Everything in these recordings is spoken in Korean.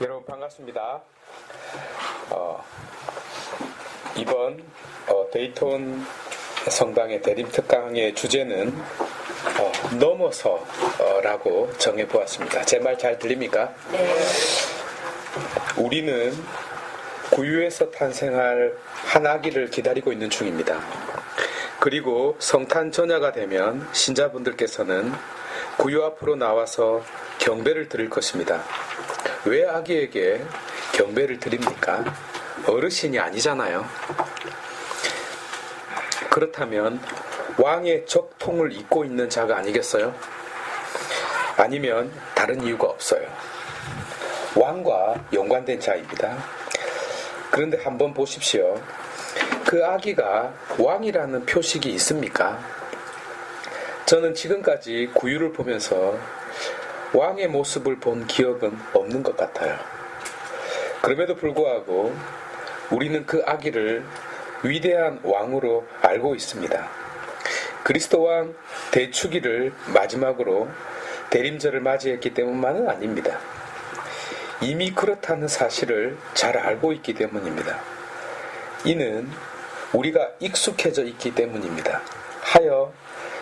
여러분 반갑습니다. 이번 데이톤 성당의 대림특강의 주제는 넘어서라고 정해보았습니다. 제 말 잘 들립니까? 네. 우리는 구유에서 탄생할 한 아기를 기다리고 있는 중입니다. 그리고 성탄 전야가 되면 신자분들께서는 구유 앞으로 나와서 경배를 드릴 것입니다. 왜 아기에게 경배를 드립니까? 어르신이 아니잖아요. 그렇다면 왕의 적통을 잇고 있는 자가 아니겠어요? 아니면 다른 이유가 없어요. 왕과 연관된 자입니다. 그런데 한번 보십시오. 그 아기가 왕이라는 표식이 있습니까? 저는 지금까지 구유를 보면서 왕의 모습을 본 기억은 없는 것 같아요. 그럼에도 불구하고 우리는 그 아기를 위대한 왕으로 알고 있습니다. 그리스도 왕 대축일을 마지막으로 대림절을 맞이했기 때문만은 아닙니다. 이미 그렇다는 사실을 잘 알고 있기 때문입니다. 이는 우리가 익숙해져 있기 때문입니다. 하여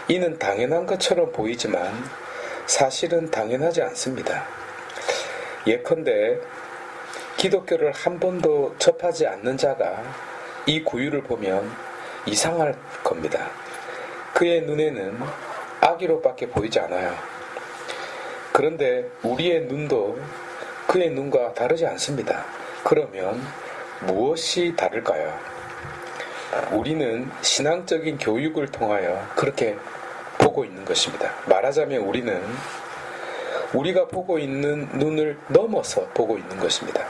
이는 당연한 것처럼 보이지만 사실은 당연하지 않습니다. 예컨대 기독교를 한 번도 접하지 않는 자가 이 구유를 보면 이상할 겁니다. 그의 눈에는 아기로밖에 보이지 않아요. 그런데 우리의 눈도 그의 눈과 다르지 않습니다. 그러면 무엇이 다를까요? 우리는 신앙적인 교육을 통하여 그렇게 보고 있는 것입니다. 말하자면 우리는 우리가 보고 있는 눈을 넘어서 보고 있는 것입니다.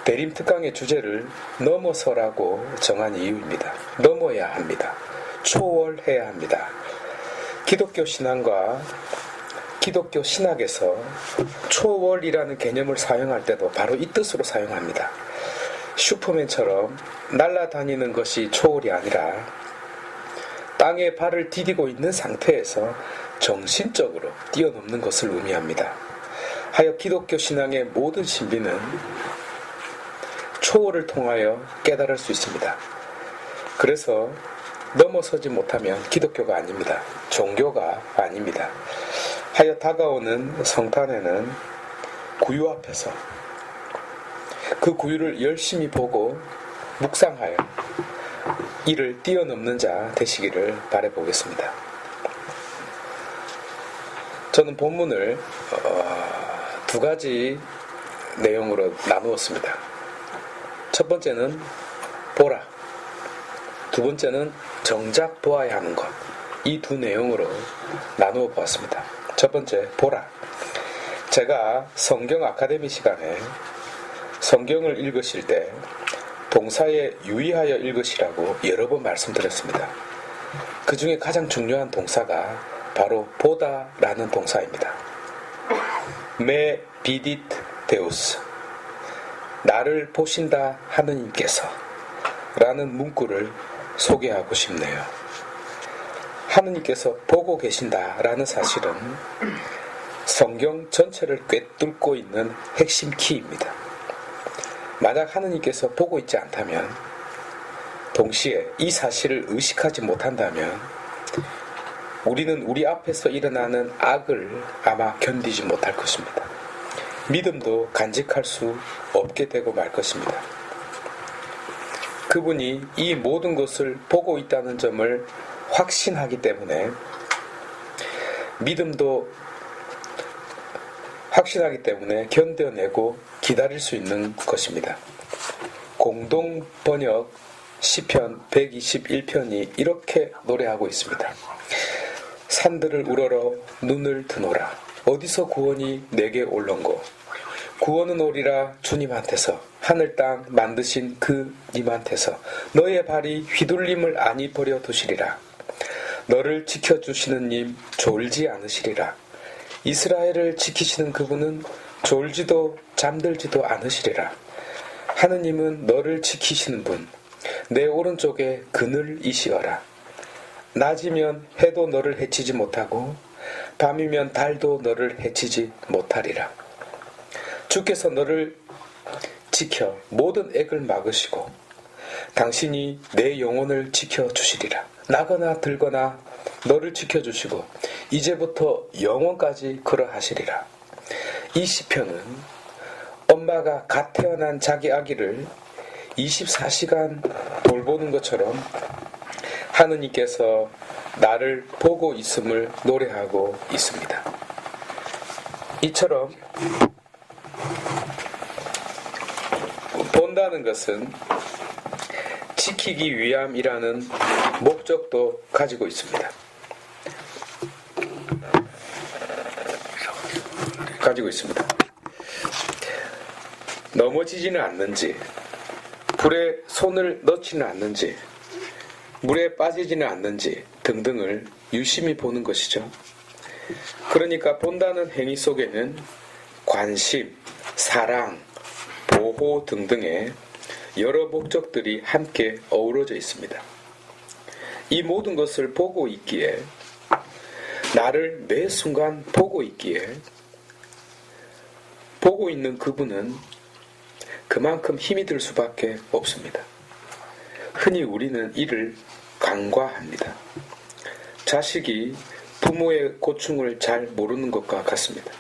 대림특강의 주제를 넘어서라고 정한 이유입니다. 넘어야 합니다. 초월해야 합니다. 기독교 신앙과 기독교 신학에서 초월이라는 개념을 사용할 때도 바로 이 뜻으로 사용합니다. 슈퍼맨처럼 날아다니는 것이 초월이 아니라 땅에 발을 디디고 있는 상태에서 정신적으로 뛰어넘는 것을 의미합니다. 하여 기독교 신앙의 모든 신비는 초월을 통하여 깨달을 수 있습니다. 그래서 넘어서지 못하면 기독교가 아닙니다. 종교가 아닙니다. 하여 다가오는 성탄에는 구유 앞에서 그 구유를 열심히 보고 묵상하여 이를 뛰어넘는 자 되시기를 바라보겠습니다. 저는 본문을 두 가지 내용으로 나누었습니다. 첫 번째는 보라, 두 번째는 정작 보아야 하는 것. 이 두 내용으로 나누어 보았습니다. 첫 번째, 보라. 제가 성경 아카데미 시간에 성경을 읽으실 때 동사에 유의하여 읽으시라고 여러 번 말씀드렸습니다. 그 중에 가장 중요한 동사가 바로 보다라는 동사입니다. 메 비딧 데우스, 나를 보신다 하느님께서 라는 문구를 소개하고 싶네요. 하느님께서 보고 계신다라는 사실은 성경 전체를 꿰뚫고 있는 핵심 키입니다. 만약 하느님께서 보고 있지 않다면, 동시에 이 사실을 의식하지 못한다면 우리는 우리 앞에서 일어나는 악을 아마 견디지 못할 것입니다. 믿음도 간직할 수 없게 되고 말 것입니다. 그분이 이 모든 것을 보고 있다는 점을 확신하기 때문에 믿음도 확신하기 때문에 견뎌내고 기다릴 수 있는 것입니다. 공동 번역 시편 121편이 이렇게 노래하고 있습니다. 산들을 우러러 눈을 드노라. 어디서 구원이 내게 올런고. 구원은 오리라 주님한테서, 하늘 땅 만드신 그 님한테서. 너의 발이 휘둘림을 아니 버려 두시리라. 너를 지켜주시는 님 졸지 않으시리라. 이스라엘을 지키시는 그분은 졸지도 잠들지도 않으시리라. 하느님은 너를 지키시는 분, 내 오른쪽에 그늘이시어라. 낮이면 해도 너를 해치지 못하고 밤이면 달도 너를 해치지 못하리라. 주께서 너를 지켜 모든 액을 막으시고 당신이 내 영혼을 지켜주시리라. 나거나 들거나 너를 지켜주시고 이제부터 영원까지 그러하시리라. 이 시편은 엄마가 갓 태어난 자기 아기를 24시간 돌보는 것처럼 하느님께서 나를 보고 있음을 노래하고 있습니다. 이처럼 본다는 것은 지키기 위함이라는 목적도 가지고 있습니다. 넘어지지는 않는지, 불에 손을 넣지는 않는지, 물에 빠지지는 않는지 등등을 유심히 보는 것이죠. 그러니까 본다는 행위 속에는 관심, 사랑, 보호 등등의 여러 목적들이 함께 어우러져 있습니다. 이 모든 것을 보고 있기에, 나를 매 순간 보고 있기에, 보고 있는 그분은 그만큼 힘이 들 수밖에 없습니다. 흔히 우리는 이를 간과합니다. 자식이 부모의 고충을 잘 모르는 것과 같습니다.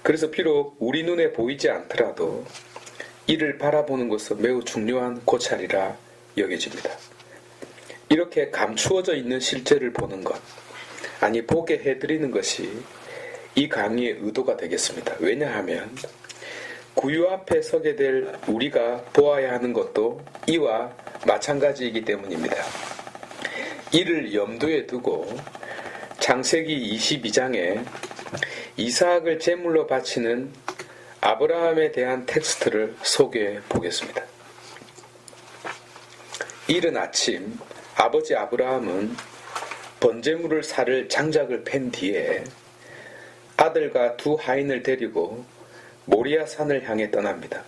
그래서 비록 우리 눈에 보이지 않더라도 이를 바라보는 것은 매우 중요한 고찰이라 여겨집니다. 이렇게 감추어져 있는 실제를 보는 것, 아니 보게 해드리는 것이 이 강의의 의도가 되겠습니다. 왜냐하면 구유 앞에 서게 될 우리가 보아야 하는 것도 이와 마찬가지이기 때문입니다. 이를 염두에 두고 창세기 22장에 이삭을 제물로 바치는 아브라함에 대한 텍스트를 소개해 보겠습니다. 이른 아침 아버지 아브라함은 번제물을 살 장작을 팬 뒤에 아들과 두 하인을 데리고 모리아 산을 향해 떠납니다.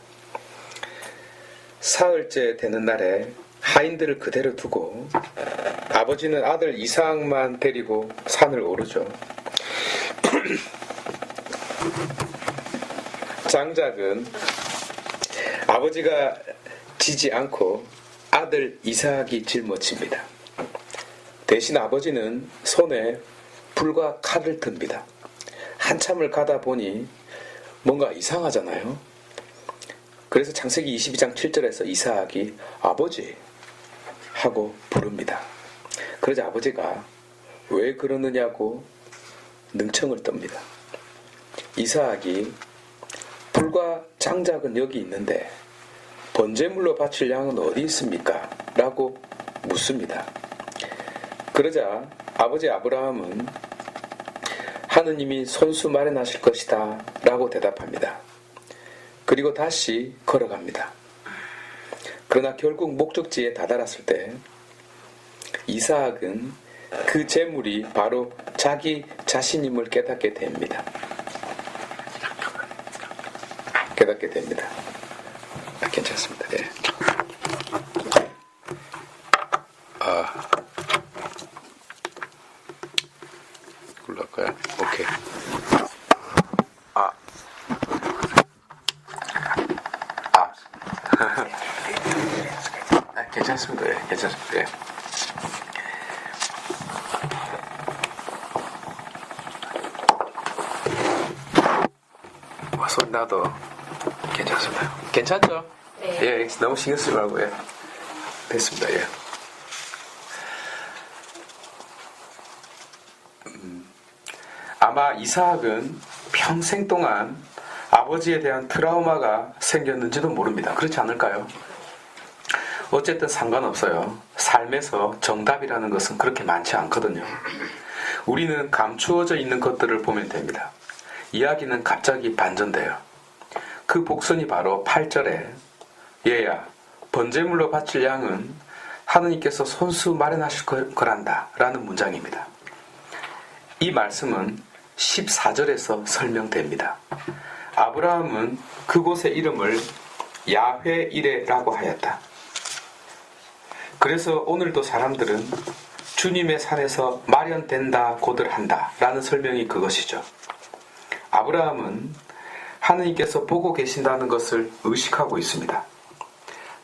사흘째 되는 날에 하인들을 그대로 두고 아버지는 아들 이삭만 데리고 산을 오르죠. 장작은 아버지가 지지 않고 아들 이삭이 짊어집니다. 대신 아버지는 손에 불과 칼을 듭니다. 한참을 가다 보니 뭔가 이상하잖아요. 그래서 창세기 22장 7절에서 이삭이 아버지 하고 부릅니다. 그러자 아버지가 왜 그러느냐고 능청을 떱니다. 이삭이 불과 장작은 여기 있는데 번제물로 바칠 양은 어디 있습니까? 라고 묻습니다. 그러자 아버지 아브라함은 하느님이 손수 마련하실 것이다 라고 대답합니다. 그리고 다시 걸어갑니다. 그러나 결국 목적지에 다다랐을 때 이삭은 그 제물이 바로 자기 자신임을 깨닫게 됩니다. 괜찮습니다. 예. 이걸로 할까요? 오케이. 괜찮습니다. 예, 괜찮습니다. 예. 소리 나도 괜찮습니다. 괜찮죠? 네. 예, 너무 신경 쓰지 말고, 예. 됐습니다, 예. 아마 이삭은 평생 동안 아버지에 대한 트라우마가 생겼는지도 모릅니다. 그렇지 않을까요? 어쨌든 상관없어요. 삶에서 정답이라는 것은 그렇게 많지 않거든요. 우리는 감추어져 있는 것들을 보면 됩니다. 이야기는 갑자기 반전돼요. 그 복선이 바로 8절에 얘야 번제물로 바칠 양은 하느님께서 손수 마련하실 거란다 라는 문장입니다. 이 말씀은 14절에서 설명됩니다. 아브라함은 그곳의 이름을 야훼 이레라고 하였다. 그래서 오늘도 사람들은 주님의 산에서 마련된다 고들 한다 라는 설명이 그것이죠. 아브라함은 하느님께서 보고 계신다는 것을 의식하고 있습니다.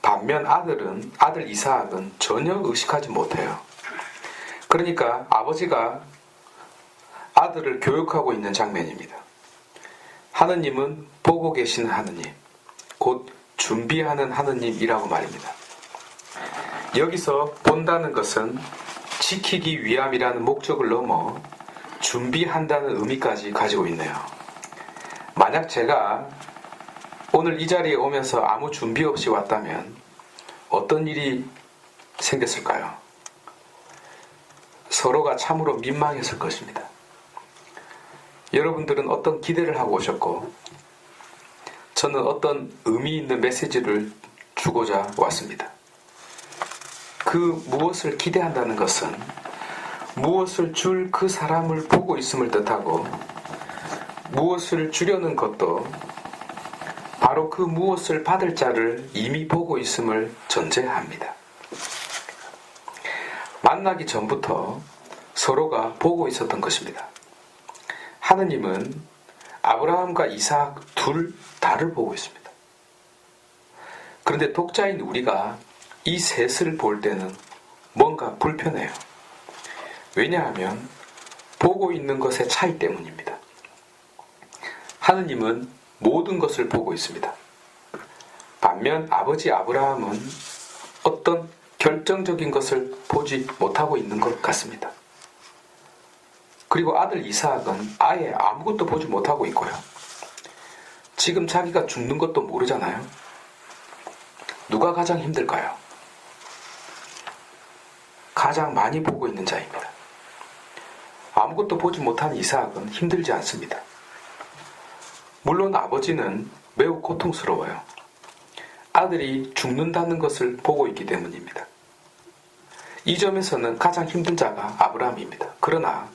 반면 아들 이삭은 전혀 의식하지 못해요. 그러니까 아버지가 아들을 교육하고 있는 장면입니다. 하느님은 보고 계시는 하느님, 곧 준비하는 하느님이라고 말입니다. 여기서 본다는 것은 지키기 위함이라는 목적을 넘어 준비한다는 의미까지 가지고 있네요. 만약 제가 오늘 이 자리에 오면서 아무 준비 없이 왔다면 어떤 일이 생겼을까요? 서로가 참으로 민망했을 것입니다. 여러분들은 어떤 기대를 하고 오셨고 저는 어떤 의미 있는 메시지를 주고자 왔습니다. 그 무엇을 기대한다는 것은 무엇을 줄 그 사람을 보고 있음을 뜻하고 무엇을 주려는 것도 바로 그 무엇을 받을 자를 이미 보고 있음을 전제합니다. 만나기 전부터 서로가 보고 있었던 것입니다. 하느님은 아브라함과 이삭 둘 다를 보고 있습니다. 그런데 독자인 우리가 이 셋을 볼 때는 뭔가 불편해요. 왜냐하면 보고 있는 것의 차이 때문입니다. 하느님은 모든 것을 보고 있습니다. 반면 아버지 아브라함은 어떤 결정적인 것을 보지 못하고 있는 것 같습니다. 그리고 아들 이삭은 아예 아무것도 보지 못하고 있고요. 지금 자기가 죽는 것도 모르잖아요. 누가 가장 힘들까요? 가장 많이 보고 있는 자입니다. 아무것도 보지 못한 이삭은 힘들지 않습니다. 물론 아버지는 매우 고통스러워요. 아들이 죽는다는 것을 보고 있기 때문입니다. 이 점에서는 가장 힘든 자가 아브라함입니다. 그러나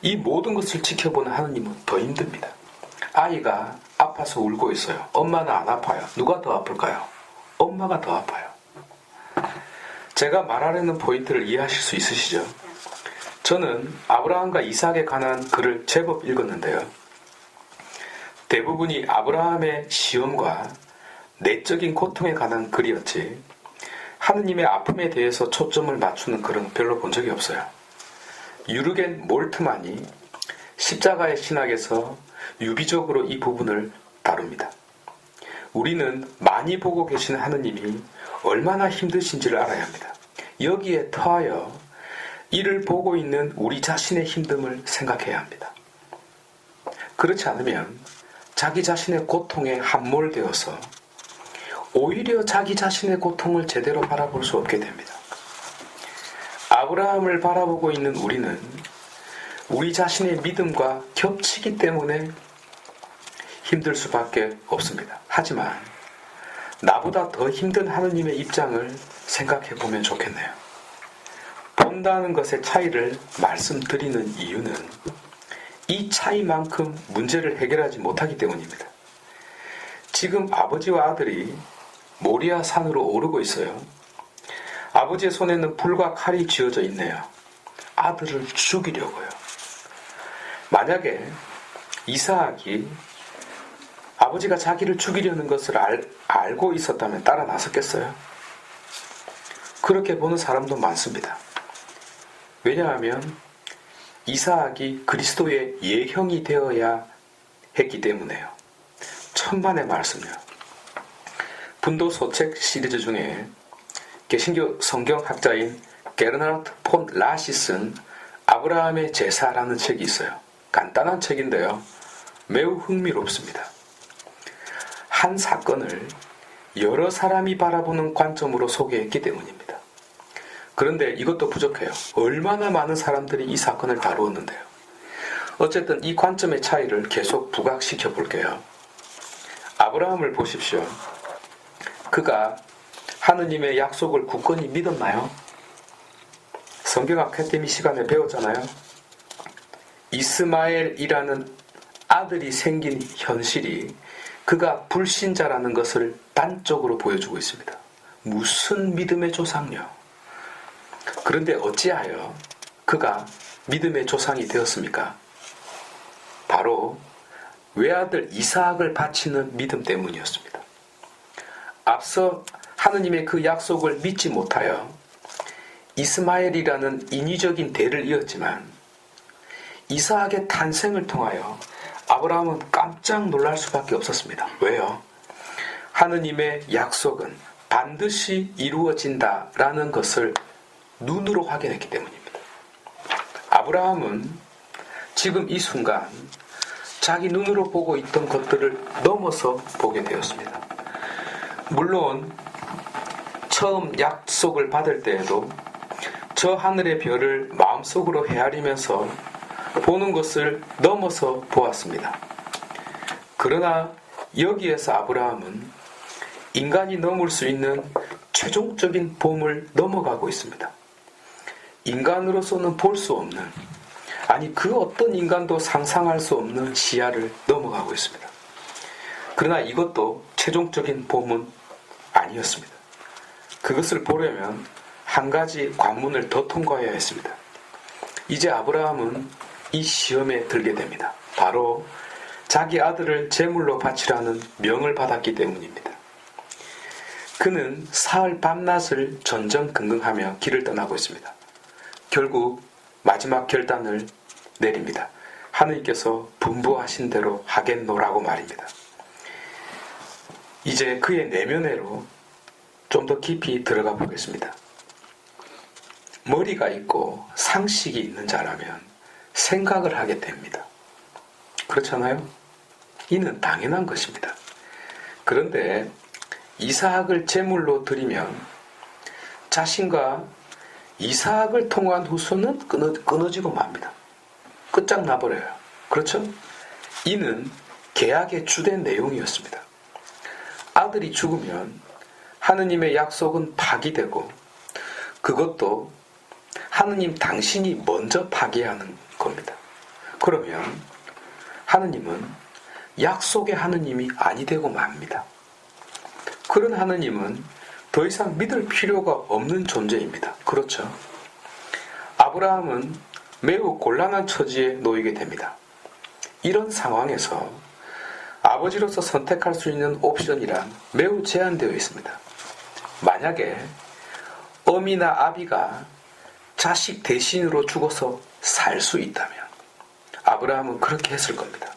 이 모든 것을 지켜보는 하느님은 더 힘듭니다. 아이가 아파서 울고 있어요. 엄마는 안 아파요. 누가 더 아플까요? 엄마가 더 아파요. 제가 말하려는 포인트를 이해하실 수 있으시죠? 저는 아브라함과 이삭에 관한 글을 제법 읽었는데요. 대부분이 아브라함의 시험과 내적인 고통에 관한 글이었지 하느님의 아픔에 대해서 초점을 맞추는 글은 별로 본 적이 없어요. 유르겐 몰트만이 십자가의 신학에서 유비적으로 이 부분을 다룹니다. 우리는 많이 보고 계신 하느님이 얼마나 힘드신지를 알아야 합니다. 여기에 더하여 이를 보고 있는 우리 자신의 힘듦을 생각해야 합니다. 그렇지 않으면 자기 자신의 고통에 함몰되어서 오히려 자기 자신의 고통을 제대로 바라볼 수 없게 됩니다. 아브라함을 바라보고 있는 우리는 우리 자신의 믿음과 겹치기 때문에 힘들 수밖에 없습니다. 하지만 나보다 더 힘든 하느님의 입장을 생각해 보면 좋겠네요. 본다는 것의 차이를 말씀드리는 이유는 이 차이만큼 문제를 해결하지 못하기 때문입니다. 지금 아버지와 아들이 모리아 산으로 오르고 있어요. 아버지의 손에는 불과 칼이 쥐어져 있네요. 아들을 죽이려고요. 만약에 이삭이 아버지가 자기를 죽이려는 것을 알고 있었다면 따라 나섰겠어요? 그렇게 보는 사람도 많습니다. 왜냐하면 이삭이 그리스도의 예형이 되어야 했기 때문에요. 천만의 말씀이요. 분도소책 시리즈 중에 개신교 성경학자인 게르하르트 폰 라시 쓴 아브라함의 제사라는 책이 있어요. 간단한 책인데요. 매우 흥미롭습니다. 한 사건을 여러 사람이 바라보는 관점으로 소개했기 때문입니다. 그런데 이것도 부족해요. 얼마나 많은 사람들이 이 사건을 다루었는데요. 어쨌든 이 관점의 차이를 계속 부각시켜 볼게요. 아브라함을 보십시오. 그가 하느님의 약속을 굳건히 믿었나요? 성경 아카데미 시간에 배웠잖아요. 이스마엘이라는 아들이 생긴 현실이 그가 불신자라는 것을 단적으로 보여주고 있습니다. 무슨 믿음의 조상요? 그런데 어찌하여 그가 믿음의 조상이 되었습니까? 바로 외아들 이삭을 바치는 믿음 때문이었습니다. 앞서 하느님의 그 약속을 믿지 못하여 이스마엘이라는 인위적인 대를 이었지만 이삭의 탄생을 통하여 아브라함은 깜짝 놀랄 수밖에 없었습니다. 왜요? 하느님의 약속은 반드시 이루어진다라는 것을 눈으로 확인했기 때문입니다. 아브라함은 지금 이 순간 자기 눈으로 보고 있던 것들을 넘어서 보게 되었습니다. 물론 처음 약속을 받을 때에도 저 하늘의 별을 마음속으로 헤아리면서 보는 것을 넘어서 보았습니다. 그러나 여기에서 아브라함은 인간이 넘을 수 있는 최종적인 봄을 넘어가고 있습니다. 인간으로서는 볼 수 없는, 아니 그 어떤 인간도 상상할 수 없는 시야를 넘어가고 있습니다. 그러나 이것도 최종적인 봄은 아니었습니다. 그것을 보려면 한 가지 관문을 더 통과해야 했습니다. 이제 아브라함은 이 시험에 들게 됩니다. 바로 자기 아들을 제물로 바치라는 명을 받았기 때문입니다. 그는 사흘 밤낮을 전전긍긍하며 길을 떠나고 있습니다. 결국 마지막 결단을 내립니다. 하느님께서 분부하신 대로 하겠노라고 말입니다. 이제 그의 내면으로 좀 더 깊이 들어가 보겠습니다. 머리가 있고 상식이 있는 자라면 생각을 하게 됩니다. 그렇잖아요? 이는 당연한 것입니다. 그런데 이삭을 제물로 드리면 자신과 이삭을 통한 후손은 끊어지고 맙니다. 끝장나버려요. 그렇죠? 이는 계약의 주된 내용이었습니다. 아들이 죽으면 하느님의 약속은 파기되고 그것도 하느님 당신이 먼저 파기하는 겁니다. 그러면 하느님은 약속의 하느님이 아니 되고 맙니다. 그런 하느님은 더 이상 믿을 필요가 없는 존재입니다. 그렇죠? 아브라함은 매우 곤란한 처지에 놓이게 됩니다. 이런 상황에서 아버지로서 선택할 수 있는 옵션이란 매우 제한되어 있습니다. 만약에 어미나 아비가 자식 대신으로 죽어서 살 수 있다면 아브라함은 그렇게 했을 겁니다.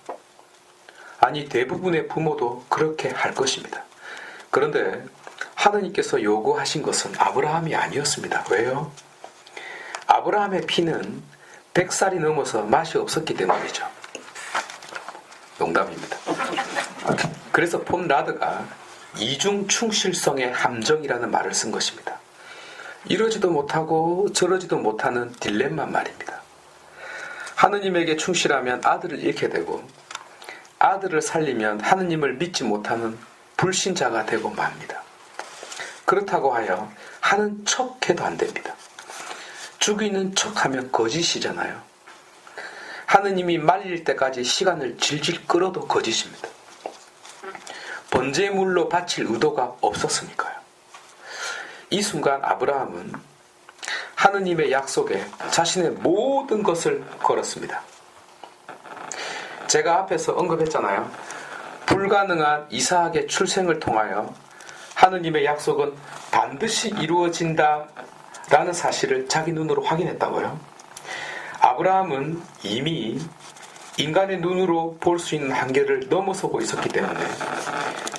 아니 대부분의 부모도 그렇게 할 것입니다. 그런데 하느님께서 요구하신 것은 아브라함이 아니었습니다. 왜요? 아브라함의 피는 100살이 넘어서 맛이 없었기 때문이죠. 농담입니다. 그래서 폰 라드가 이중 충실성의 함정이라는 말을 쓴 것입니다. 이러지도 못하고 저러지도 못하는 딜레마 말입니다. 하느님에게 충실하면 아들을 잃게 되고 아들을 살리면 하느님을 믿지 못하는 불신자가 되고 맙니다. 그렇다고 하여 하는 척해도 안 됩니다. 죽이는 척하면 거짓이잖아요. 하느님이 말릴 때까지 시간을 질질 끌어도 거짓입니다. 번제물로 바칠 의도가 없었으니까요. 이 순간 아브라함은 하느님의 약속에 자신의 모든 것을 걸었습니다. 제가 앞에서 언급했잖아요. 불가능한 이삭의 출생을 통하여 하느님의 약속은 반드시 이루어진다라는 사실을 자기 눈으로 확인했다고요. 아브라함은 이미 인간의 눈으로 볼 수 있는 한계를 넘어서고 있었기 때문에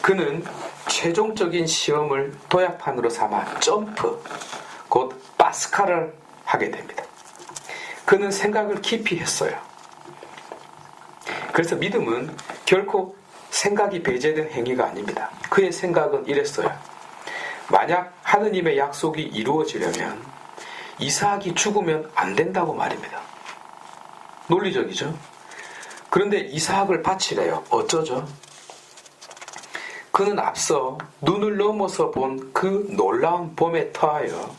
그는 최종적인 시험을 도약판으로 삼아 점프, 곧 파스칼을 하게 됩니다. 그는 생각을 깊이 했어요. 그래서 믿음은 결코 생각이 배제된 행위가 아닙니다. 그의 생각은 이랬어요. 만약 하느님의 약속이 이루어지려면 이삭이 죽으면 안 된다고 말입니다. 논리적이죠? 그런데 이삭을 바치래요. 어쩌죠? 그는 앞서 눈을 넘어서 본 그 놀라운 봄에 터하여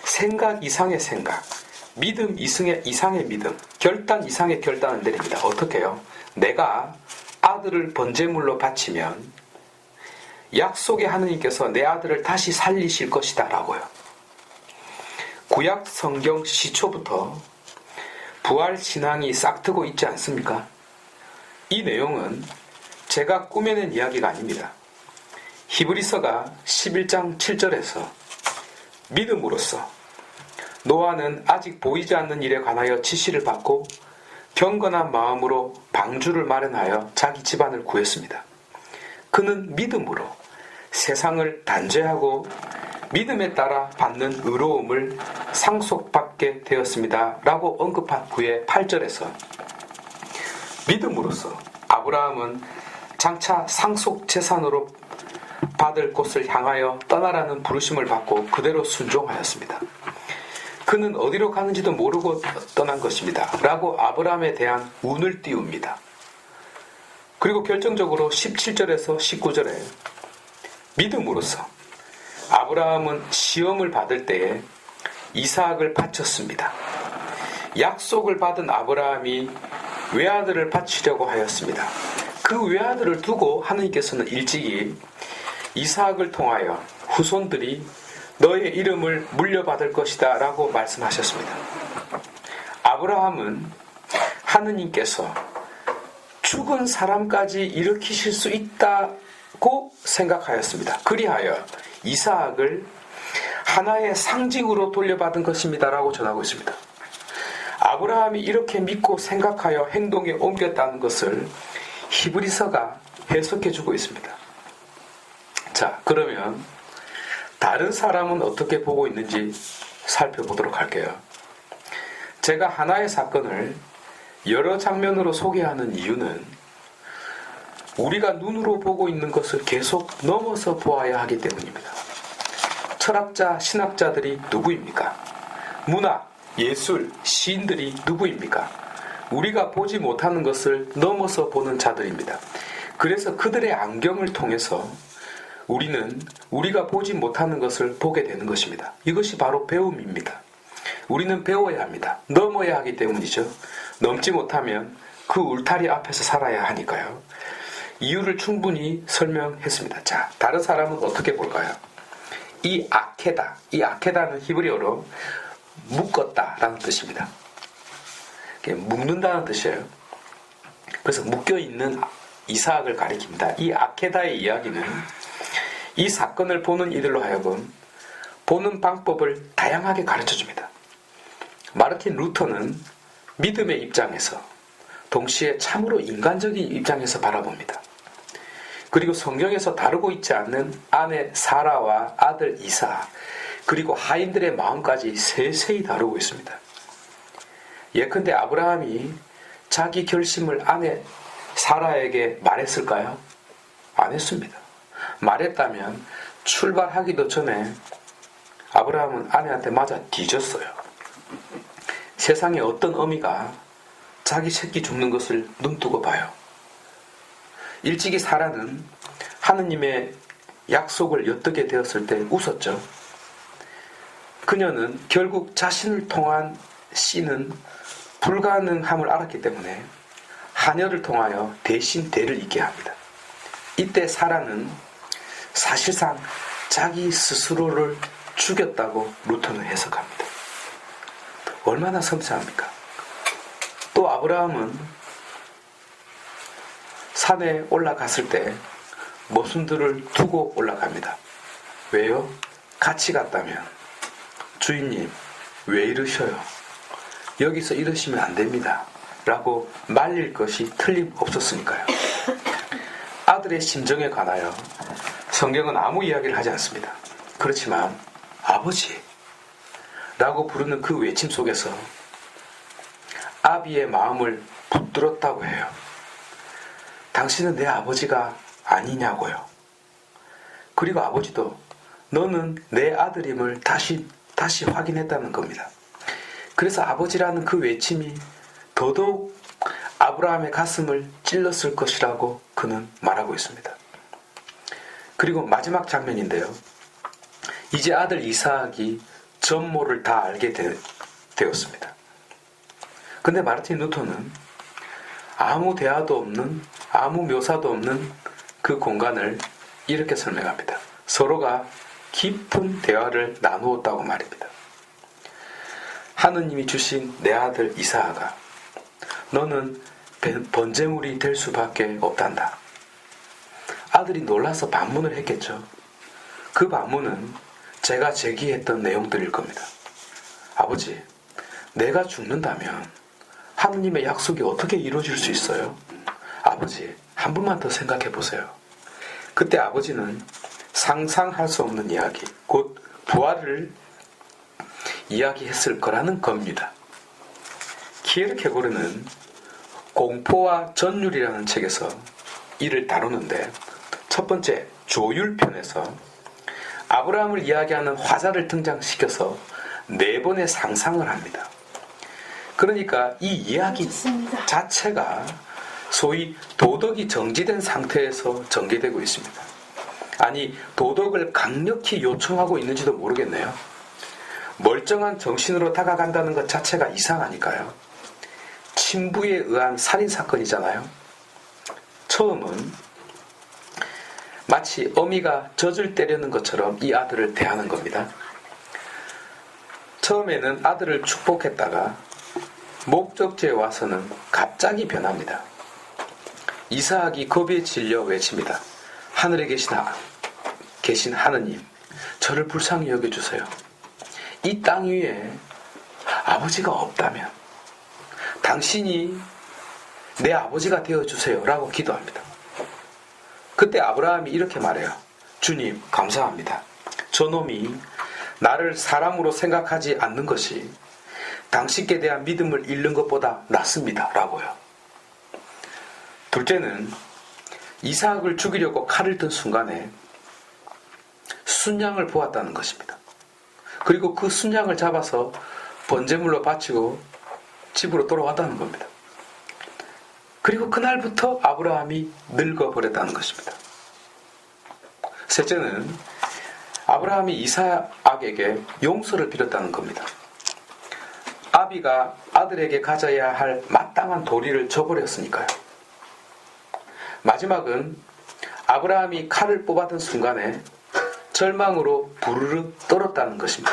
생각 이상의 생각, 믿음 이상의 믿음, 결단 이상의 결단을 내립니다. 어떻게 해요? 내가 아들을 번제물로 바치면 약속의 하느님께서 내 아들을 다시 살리실 것이다 라고요. 구약 성경 시초부터 부활 신앙이 싹트고 있지 않습니까? 이 내용은 제가 꾸며낸 이야기가 아닙니다. 히브리서가 11장 7절에서 믿음으로써 노아는 아직 보이지 않는 일에 관하여 지시를 받고 경건한 마음으로 방주를 마련하여 자기 집안을 구했습니다. 그는 믿음으로 세상을 단죄하고 믿음에 따라 받는 의로움을 상속받게 되었습니다. 라고 언급한 후에 8절에서 믿음으로써 아브라함은 장차 상속 재산으로 받을 곳을 향하여 떠나라는 부르심을 받고 그대로 순종하였습니다. 그는 어디로 가는지도 모르고 떠난 것입니다. 라고 아브라함에 대한 운을 띄웁니다. 그리고 결정적으로 17절에서 19절에 믿음으로써 아브라함은 시험을 받을 때에 이삭을 바쳤습니다. 약속을 받은 아브라함이 외아들을 바치려고 하였습니다. 그 외아들을 두고 하느님께서는 일찍이 이삭을 통하여 후손들이 너의 이름을 물려받을 것이다 라고 말씀하셨습니다. 아브라함은 하느님께서 죽은 사람까지 일으키실 수 있다고 생각하였습니다. 그리하여 이삭을 하나의 상징으로 돌려받은 것입니다 라고 전하고 있습니다. 아브라함이 이렇게 믿고 생각하여 행동에 옮겼다는 것을 히브리서가 해석해주고 있습니다. 자, 그러면 다른 사람은 어떻게 보고 있는지 살펴보도록 할게요. 제가 하나의 사건을 여러 장면으로 소개하는 이유는 우리가 눈으로 보고 있는 것을 계속 넘어서 보아야 하기 때문입니다. 철학자, 신학자들이 누구입니까? 문학, 예술, 시인들이 누구입니까? 우리가 보지 못하는 것을 넘어서 보는 자들입니다. 그래서 그들의 안경을 통해서 우리는 우리가 보지 못하는 것을 보게 되는 것입니다. 이것이 바로 배움입니다. 우리는 배워야 합니다. 넘어야 하기 때문이죠. 넘지 못하면 그 울타리 앞에서 살아야 하니까요. 이유를 충분히 설명했습니다. 자, 다른 사람은 어떻게 볼까요? 이 아케다는 히브리어로 묶었다라는 뜻입니다. 묶는다는 뜻이에요. 그래서 묶여있는 이삭을 가리킵니다. 이 아케다의 이야기는 이 사건을 보는 이들로 하여금 보는 방법을 다양하게 가르쳐줍니다. 마르틴 루터는 믿음의 입장에서 동시에 참으로 인간적인 입장에서 바라봅니다. 그리고 성경에서 다루고 있지 않는 아내 사라와 아들 이삭, 그리고 하인들의 마음까지 세세히 다루고 있습니다. 예컨대 아브라함이 자기 결심을 아내 사라에게 말했을까요? 안 했습니다. 말했다면 출발하기도 전에 아브라함은 아내한테 맞아 뒤졌어요. 세상에 어떤 어미가 자기 새끼 죽는 것을 눈뜨고 봐요. 일찍이 사라는 하느님의 약속을 엿듣게 되었을 때 웃었죠. 그녀는 결국 자신을 통한 씨는 불가능함을 알았기 때문에 하녀를 통하여 대신 대를 잇게 합니다. 이때 사라는 사실상 자기 스스로를 죽였다고 루터는 해석합니다. 얼마나 섬세합니까? 또 아브라함은 산에 올라갔을 때 모순들을 두고 올라갑니다. 왜요? 같이 갔다면 주인님 왜 이러셔요? 여기서 이러시면 안 됩니다 라고 말릴 것이 틀림없었으니까요. 아들의 심정에 관하여 성경은 아무 이야기를 하지 않습니다. 그렇지만 아버지 라고 부르는 그 외침 속에서 아비의 마음을 붙들었다고 해요. 당신은 내 아버지가 아니냐고요. 그리고 아버지도 너는 내 아들임을 다시 확인했다는 겁니다. 그래서 아버지라는 그 외침이 더더욱 아브라함의 가슴을 찔렀을 것이라고 그는 말하고 있습니다. 그리고 마지막 장면인데요. 이제 아들 이삭이 전모를 다 알게 되었습니다. 근데 마르틴 루터는 아무 대화도 없는, 아무 묘사도 없는 그 공간을 이렇게 설명합니다. 서로가 깊은 대화를 나누었다고 말입니다. 하느님이 주신 내 아들 이삭아, 너는 번제물이 될 수밖에 없단다. 아들이 놀라서 반문을 했겠죠. 그 반문은 제가 제기했던 내용들일 겁니다. 아버지, 내가 죽는다면 하느님의 약속이 어떻게 이루어질 수 있어요? 아버지, 한 번만 더 생각해 보세요. 그때 아버지는 상상할 수 없는 이야기, 곧 부활을 이야기했을 거라는 겁니다. 키에르케고르는 공포와 전율이라는 책에서 이를 다루는데 첫 번째 조율편에서 아브라함을 이야기하는 화자를 등장시켜서 4번의 상상을 합니다. 그러니까 이 이야기 자체가 소위 도덕이 정지된 상태에서 전개되고 있습니다. 아니, 도덕을 강력히 요청하고 있는지도 모르겠네요. 멀쩡한 정신으로 다가간다는 것 자체가 이상하니까요. 친부에 의한 살인사건이잖아요. 처음은 마치 어미가 젖을 때리는 것처럼 이 아들을 대하는 겁니다. 처음에는 아들을 축복했다가 목적지에 와서는 갑자기 변합니다. 이삭이 겁에 질려 외칩니다. 하늘에 계신 하느님, 저를 불쌍히 여겨주세요. 이 땅 위에 아버지가 없다면 당신이 내 아버지가 되어주세요 라고 기도합니다. 그때 아브라함이 이렇게 말해요. 주님, 감사합니다. 저놈이 나를 사람으로 생각하지 않는 것이 당신께 대한 믿음을 잃는 것보다 낫습니다 라고요. 둘째는 이삭을 죽이려고 칼을 든 순간에 순양을 보았다는 것입니다. 그리고 그 순양을 잡아서 번제물로 바치고 집으로 돌아왔다는 겁니다. 그리고 그날부터 아브라함이 늙어버렸다는 것입니다. 셋째는 아브라함이 이삭에게 용서를 빌었다는 겁니다. 아비가 아들에게 가져야 할 마땅한 도리를 저버렸으니까요. 마지막은 아브라함이 칼을 뽑았던 순간에 절망으로 부르르 떨었다는 것입니다.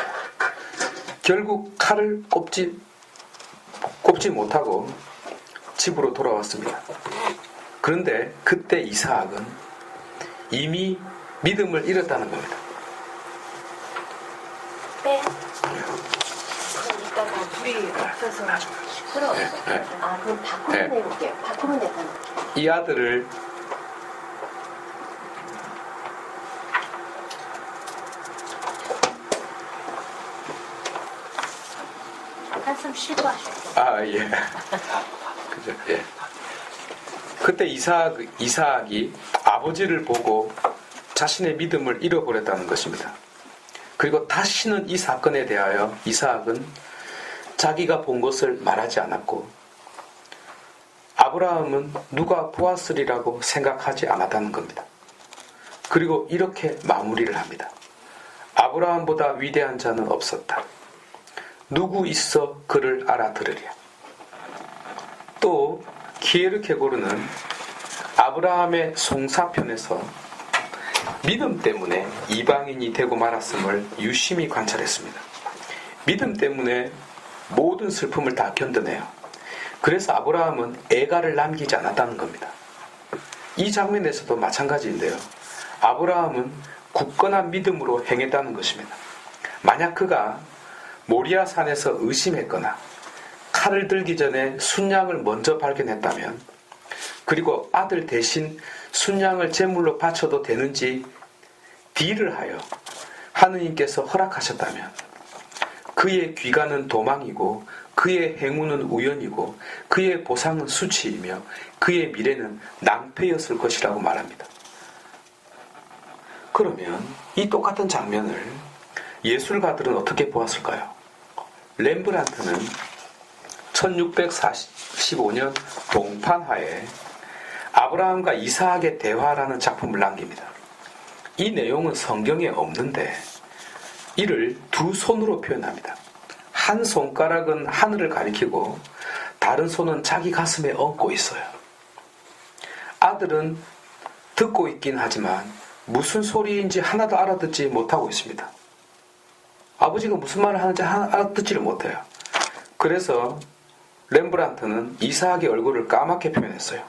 결국 칼을 꼽지 못하고 집으로 돌아왔습니다. 그런데 그때 이삭은 이미 믿음을 잃었다는 겁니다. 네. 이따가 불이 없어서 시끄러워. 그럼 밖으로 내볼게요. 밖으로 내볼게요. 이 아들을 한숨 쉬고 하실게요. 예. 그죠, 예. 그때 이삭이 아버지를 보고 자신의 믿음을 잃어버렸다는 것입니다. 그리고 다시는 이 사건에 대하여 이삭은 자기가 본 것을 말하지 않았고 아브라함은 누가 보았으리라고 생각하지 않았다는 겁니다. 그리고 이렇게 마무리를 합니다. 아브라함보다 위대한 자는 없었다. 누구 있어 그를 알아들으랴. 또 키에르케고르는 아브라함의 송사편에서 믿음 때문에 이방인이 되고 말았음을 유심히 관찰했습니다. 믿음 때문에 모든 슬픔을 다 견뎌내요. 그래서 아브라함은 애가를 남기지 않았다는 겁니다. 이 장면에서도 마찬가지인데요. 아브라함은 굳건한 믿음으로 행했다는 것입니다. 만약 그가 모리아 산에서 의심했거나 칼을 들기 전에 순양을 먼저 발견했다면, 그리고 아들 대신 순양을 제물로 바쳐도 되는지 딜을 하여 하느님께서 허락하셨다면 그의 귀가는 도망이고 그의 행운은 우연이고 그의 보상은 수치이며 그의 미래는 낭패였을 것이라고 말합니다. 그러면 이 똑같은 장면을 예술가들은 어떻게 보았을까요? 렘브란트는 1645년 동판하에 아브라함과 이삭의 대화라는 작품을 남깁니다. 이 내용은 성경에 없는데 이를 두 손으로 표현합니다. 한 손가락은 하늘을 가리키고 다른 손은 자기 가슴에 얹고 있어요. 아들은 듣고 있긴 하지만 무슨 소리인지 하나도 알아듣지 못하고 있습니다. 아버지가 무슨 말을 하는지 알아듣지를 못해요. 그래서 렘브란트는 이삭의 얼굴을 까맣게 표현했어요.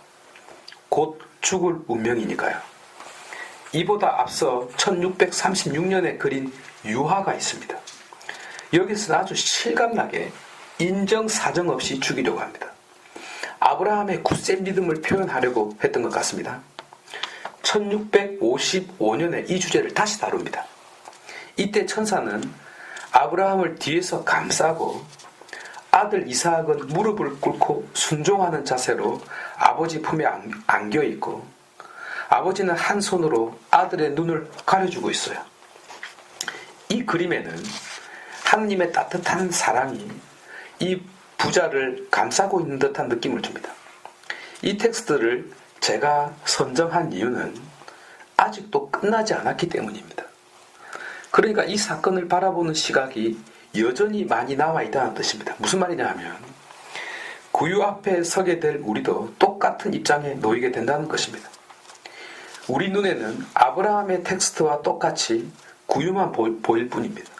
곧 죽을 운명이니까요. 이보다 앞서 1636년에 그린 유화가 있습니다. 여기서는 아주 실감나게 인정사정 없이 죽이려고 합니다. 아브라함의 굳센 믿음을 표현하려고 했던 것 같습니다. 1655년에 이 주제를 다시 다룹니다. 이때 천사는 아브라함을 뒤에서 감싸고 아들 이삭은 무릎을 꿇고 순종하는 자세로 아버지 품에 안겨 있고 아버지는 한 손으로 아들의 눈을 가려주고 있어요. 이 그림에는 하느님의 따뜻한 사랑이 이 부자를 감싸고 있는 듯한 느낌을 줍니다. 이 텍스트를 제가 선정한 이유는 아직도 끝나지 않았기 때문입니다. 그러니까 이 사건을 바라보는 시각이 여전히 많이 남아 있다는 뜻입니다. 무슨 말이냐 하면 구유 앞에 서게 될 우리도 똑같은 입장에 놓이게 된다는 것입니다. 우리 눈에는 아브라함의 텍스트와 똑같이 구유만 보일 뿐입니다.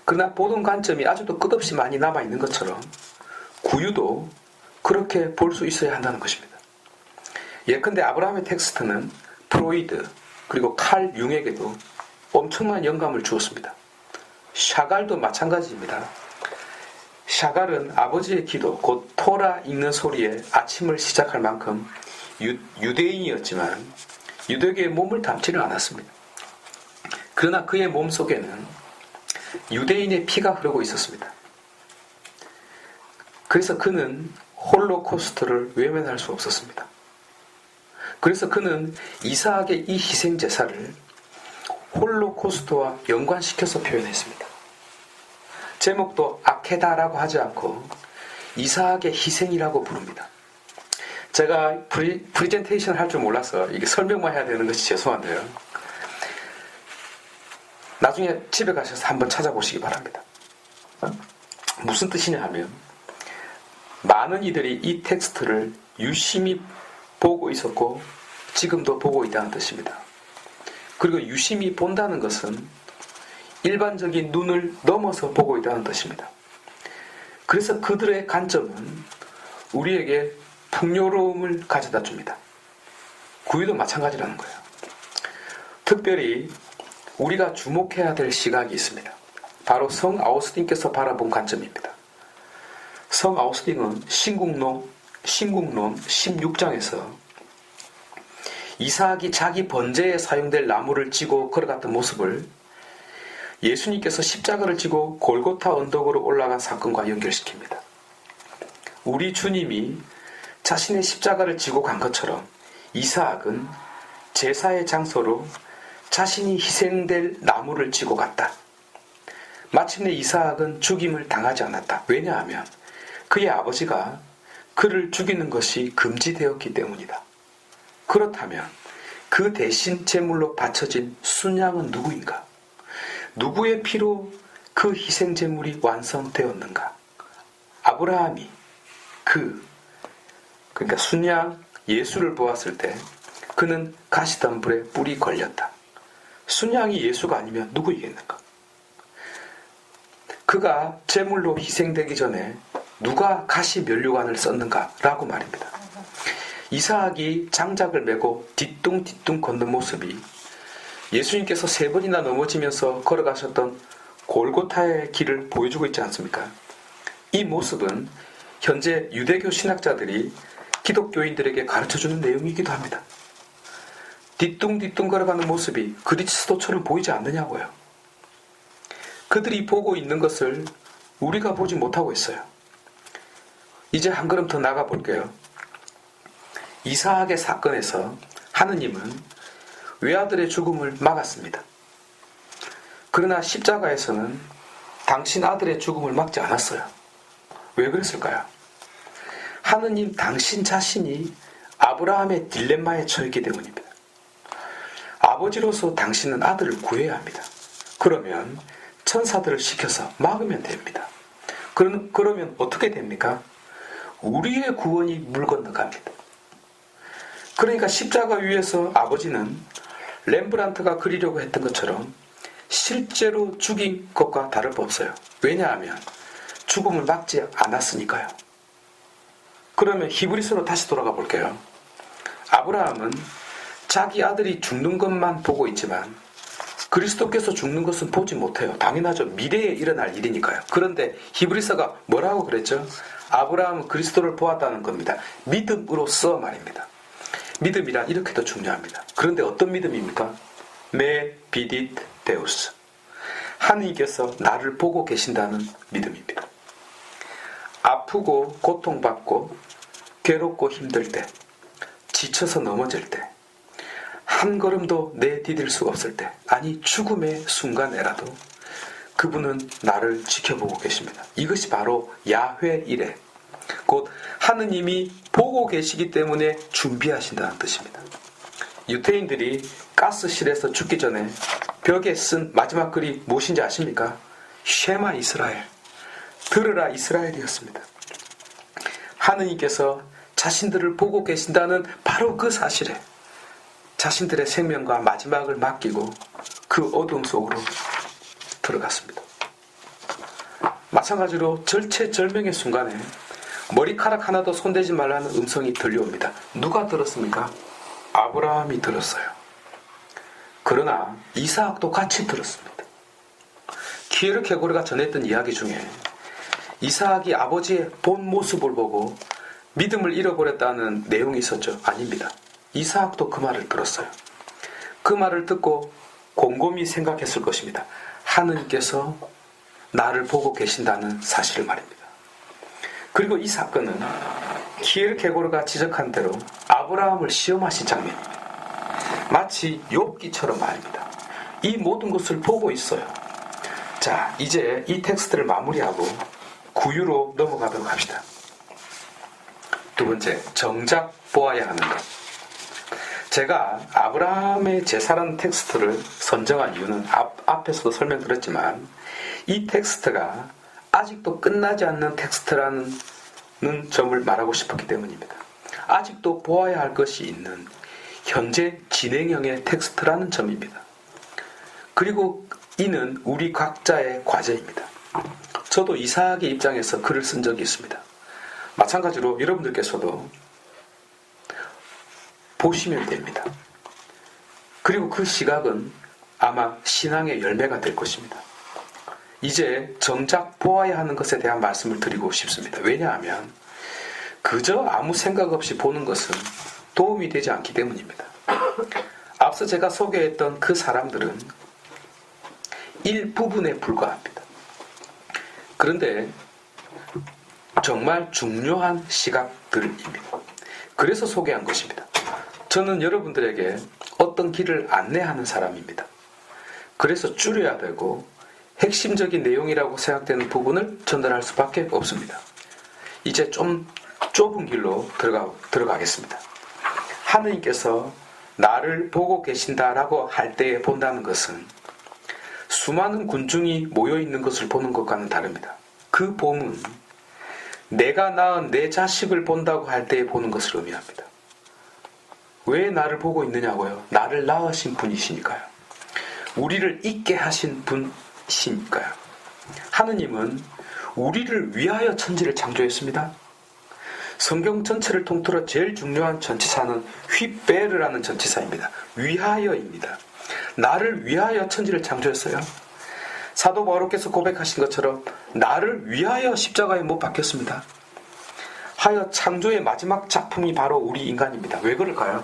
그러나 보던 관점이 아직도 끝없이 많이 남아 있는 것처럼 구유도 그렇게 볼 수 있어야 한다는 것입니다. 예컨대 아브라함의 텍스트는 프로이드 그리고 칼 융에게도 엄청난 영감을 주었습니다. 샤갈도 마찬가지입니다. 샤갈은 아버지의 기도, 곧 토라 읽는 소리에 아침을 시작할 만큼 유대인이었지만 유대교의 몸을 담지를 않았습니다. 그러나 그의 몸 속에는 유대인의 피가 흐르고 있었습니다. 그래서 그는 홀로코스트를 외면할 수 없었습니다. 그래서 그는 이삭의 이 희생 제사를 홀로코스트와 연관시켜서 표현했습니다. 제목도 아케다라고 하지 않고 이삭의 희생이라고 부릅니다. 제가 프리젠테이션 할 줄 몰라서 이게 설명만 해야 되는 것이 죄송한데요. 나중에 집에 가셔서 한번 찾아보시기 바랍니다. 무슨 뜻이냐 하면 많은 이들이 이 텍스트를 유심히 보고 있었고 지금도 보고 있다는 뜻입니다. 그리고 유심히 본다는 것은 일반적인 눈을 넘어서 보고 있다는 뜻입니다. 그래서 그들의 관점은 우리에게 풍요로움을 가져다 줍니다. 구유도 마찬가지라는 거예요. 특별히 우리가 주목해야 될 시각이 있습니다. 바로 성 아우스틴께서 바라본 관점입니다. 성 아우스틴은 신국론 16장에서 이삭이 자기 번제에 사용될 나무를 지고 걸어갔던 모습을 예수님께서 십자가를 지고 골고타 언덕으로 올라간 사건과 연결시킵니다. 우리 주님이 자신의 십자가를 지고 간 것처럼 이삭은 제사의 장소로 자신이 희생될 나무를 지고 갔다. 마침내 이삭은 죽임을 당하지 않았다. 왜냐하면 그의 아버지가 그를 죽이는 것이 금지되었기 때문이다. 그렇다면 그 대신 제물로 바쳐진 순양은 누구인가? 누구의 피로 그 희생 제물이 완성되었는가? 아브라함이 그러니까 순양 예수를 보았을 때 그는 가시덤불에 뿔이 걸렸다. 순양이 예수가 아니면 누구이겠는가? 그가 제물로 희생되기 전에 누가 가시 면류관을 썼는가? 라고 말입니다. 이삭이 장작을 메고 뒤뚱뒤뚱 걷는 모습이 예수님께서 3번이나 넘어지면서 걸어가셨던 골고타의 길을 보여주고 있지 않습니까? 이 모습은 현재 유대교 신학자들이 기독교인들에게 가르쳐주는 내용이기도 합니다. 뒤뚱뒤뚱 걸어가는 모습이 그리스도처럼 보이지 않느냐고요. 그들이 보고 있는 것을 우리가 보지 못하고 있어요. 이제 한 걸음 더 나가 볼게요. 이삭의 사건에서 하느님은 외아들의 죽음을 막았습니다. 그러나 십자가에서는 당신 아들의 죽음을 막지 않았어요. 왜 그랬을까요? 하느님 당신 자신이 아브라함의 딜레마에 처했기 때문입니다. 아버지로서 당신은 아들을 구해야 합니다. 그러면 천사들을 시켜서 막으면 됩니다. 그러면 어떻게 됩니까? 우리의 구원이 물 건너갑니다. 그러니까 십자가 위에서 아버지는 렘브란트가 그리려고 했던 것처럼 실제로 죽인 것과 다를 바 없어요. 왜냐하면 죽음을 막지 않았으니까요. 그러면 히브리서로 다시 돌아가 볼게요. 아브라함은 자기 아들이 죽는 것만 보고 있지만 그리스도께서 죽는 것은 보지 못해요. 당연하죠. 미래에 일어날 일이니까요. 그런데 히브리서가 뭐라고 그랬죠? 아브라함은 그리스도를 보았다는 겁니다. 믿음으로써 말입니다. 믿음이란 이렇게도 중요합니다. 그런데 어떤 믿음입니까? 메 비딧 데우스. 하느님께서 나를 보고 계신다는 믿음입니다. 아프고 고통받고 괴롭고 힘들 때, 지쳐서 넘어질 때, 한 걸음도 내디딜 수가 없을 때, 아니 죽음의 순간에라도 그분은 나를 지켜보고 계십니다. 이것이 바로 야훼 이레, 곧 하느님이 보고 계시기 때문에 준비하신다는 뜻입니다. 유태인들이 가스실에서 죽기 전에 벽에 쓴 마지막 글이 무엇인지 아십니까? 쉐마 이스라엘, 들으라 이스라엘이었습니다. 하느님께서 자신들을 보고 계신다는 바로 그 사실에 자신들의 생명과 마지막을 맡기고 그 어둠 속으로 들어갔습니다. 마찬가지로 절체절명의 순간에 머리카락 하나도 손대지 말라는 음성이 들려옵니다. 누가 들었습니까? 아브라함이 들었어요. 그러나 이삭도 같이 들었습니다. 키에르케고르가 전했던 이야기 중에 이삭이 아버지의 본 모습을 보고 믿음을 잃어버렸다는 내용이 있었죠? 아닙니다. 이삭도 그 말을 들었어요. 그 말을 듣고 곰곰이 생각했을 것입니다. 하느님께서 나를 보고 계신다는 사실을 말입니다. 그리고 이 사건은 키에르케고르가 지적한 대로 아브라함을 시험하신 장면입니다. 마치 욥기처럼 말입니다. 이 모든 것을 보고 있어요. 자, 이제 이 텍스트를 마무리하고 구유로 넘어가도록 합시다. 두 번째, 정작 보아야 하는 것. 제가 아브라함의 제사라는 텍스트를 선정한 이유는 앞에서도 설명드렸지만 이 텍스트가 아직도 끝나지 않는 텍스트라는 점을 말하고 싶었기 때문입니다. 아직도 보아야 할 것이 있는 현재 진행형의 텍스트라는 점입니다. 그리고 이는 우리 각자의 과제입니다. 저도 이삭의 입장에서 글을 쓴 적이 있습니다. 마찬가지로 여러분들께서도 보시면 됩니다. 그리고 그 시각은 아마 신앙의 열매가 될 것입니다. 이제 정작 보아야 하는 것에 대한 말씀을 드리고 싶습니다. 왜냐하면 그저 아무 생각 없이 보는 것은 도움이 되지 않기 때문입니다. 앞서 제가 소개했던 그 사람들은 일부분에 불과합니다. 그런데 정말 중요한 시각들입니다. 그래서 소개한 것입니다. 저는 여러분들에게 어떤 길을 안내하는 사람입니다. 그래서 줄여야 되고 핵심적인 내용이라고 생각되는 부분을 전달할 수밖에 없습니다. 이제 좀 좁은 길로 들어가겠습니다. 하느님께서 나를 보고 계신다라고 할 때에 본다는 것은 수많은 군중이 모여있는 것을 보는 것과는 다릅니다. 그 봄은 내가 낳은 내 자식을 본다고 할 때에 보는 것을 의미합니다. 왜 나를 보고 있느냐고요? 나를 낳으신 분이시니까요. 우리를 있게 하신 분이시니까요. 하느님은 우리를 위하여 천지를 창조했습니다. 성경 전체를 통틀어 제일 중요한 전치사는 휘베르라는 전치사입니다. 위하여입니다. 나를 위하여 천지를 창조했어요. 사도 바울께서 고백하신 것처럼 나를 위하여 십자가에 못 박혔습니다. 하여 창조의 마지막 작품이 바로 우리 인간입니다. 왜 그럴까요?